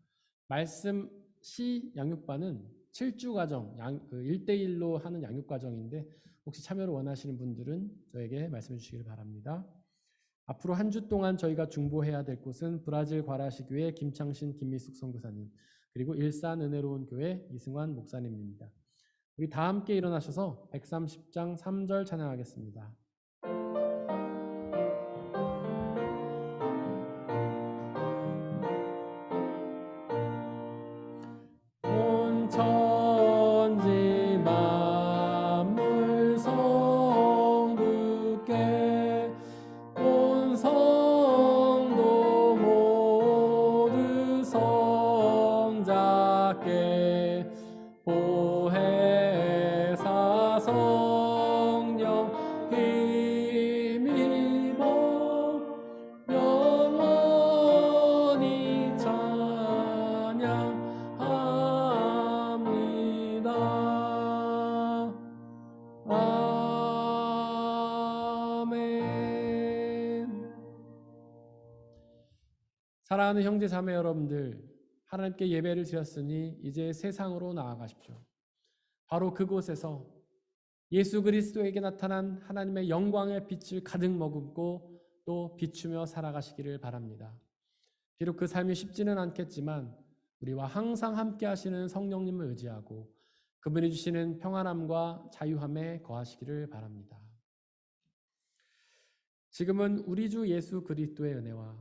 말씀 시 양육반은 7주 과정, 1대1로 하는 양육 과정인데 혹시 참여를 원하시는 분들은 저에게 말씀해 주시길 바랍니다. 앞으로 한 주 동안 저희가 중보해야 될 곳은 브라질 과라시교회 김창신 김미숙 선교사님, 그리고 일산 은혜로운 교회 이승환 목사님입니다. 우리 다 함께 일어나셔서 130장 3절 찬양하겠습니다. 온 천지 만물 성부께 온 성도 모두 성자께 보혜사 성령 힘입어 영원히 찬양합니다. 아멘. 사랑하는 형제 자매 여러분들, 하나님께 예배를 드렸으니 이제 세상으로 나아가십시오. 바로 그곳에서 예수 그리스도에게 나타난 하나님의 영광의 빛을 가득 머금고 또 비추며 살아가시기를 바랍니다. 비록 그 삶이 쉽지는 않겠지만 우리와 항상 함께 하시는 성령님을 의지하고 그분이 주시는 평안함과 자유함에 거하시기를 바랍니다. 지금은 우리 주 예수 그리스도의 은혜와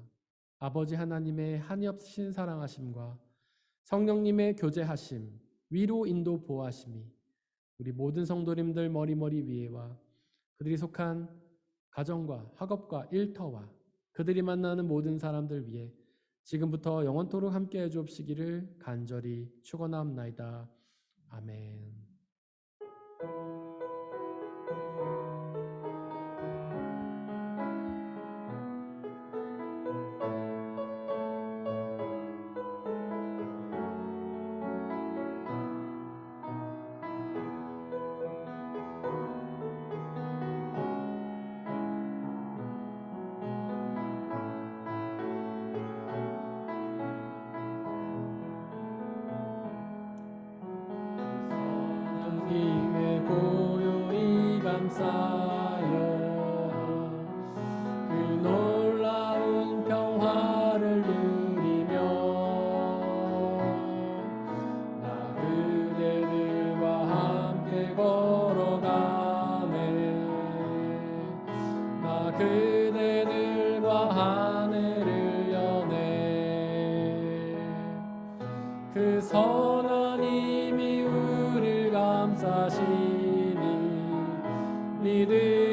아버지 하나님의 한없으신 사랑하심과 성령님의 교제하심, 위로 인도 보호하심이 우리 모든 성도님들 머리머리 위에와 그들이 속한 가정과 학업과 일터와 그들이 만나는 모든 사람들 위에 지금부터 영원토록 함께해 주옵시기를 간절히 축원하옵나이다. 아멘. 힘에 고요히 감싸여 그 놀라운 평화를 누리며 나 그대들과 함께 걸어가네. 나 그대들과 하늘을 여네. 그 선한 힘이 우리를 감싸시니 믿음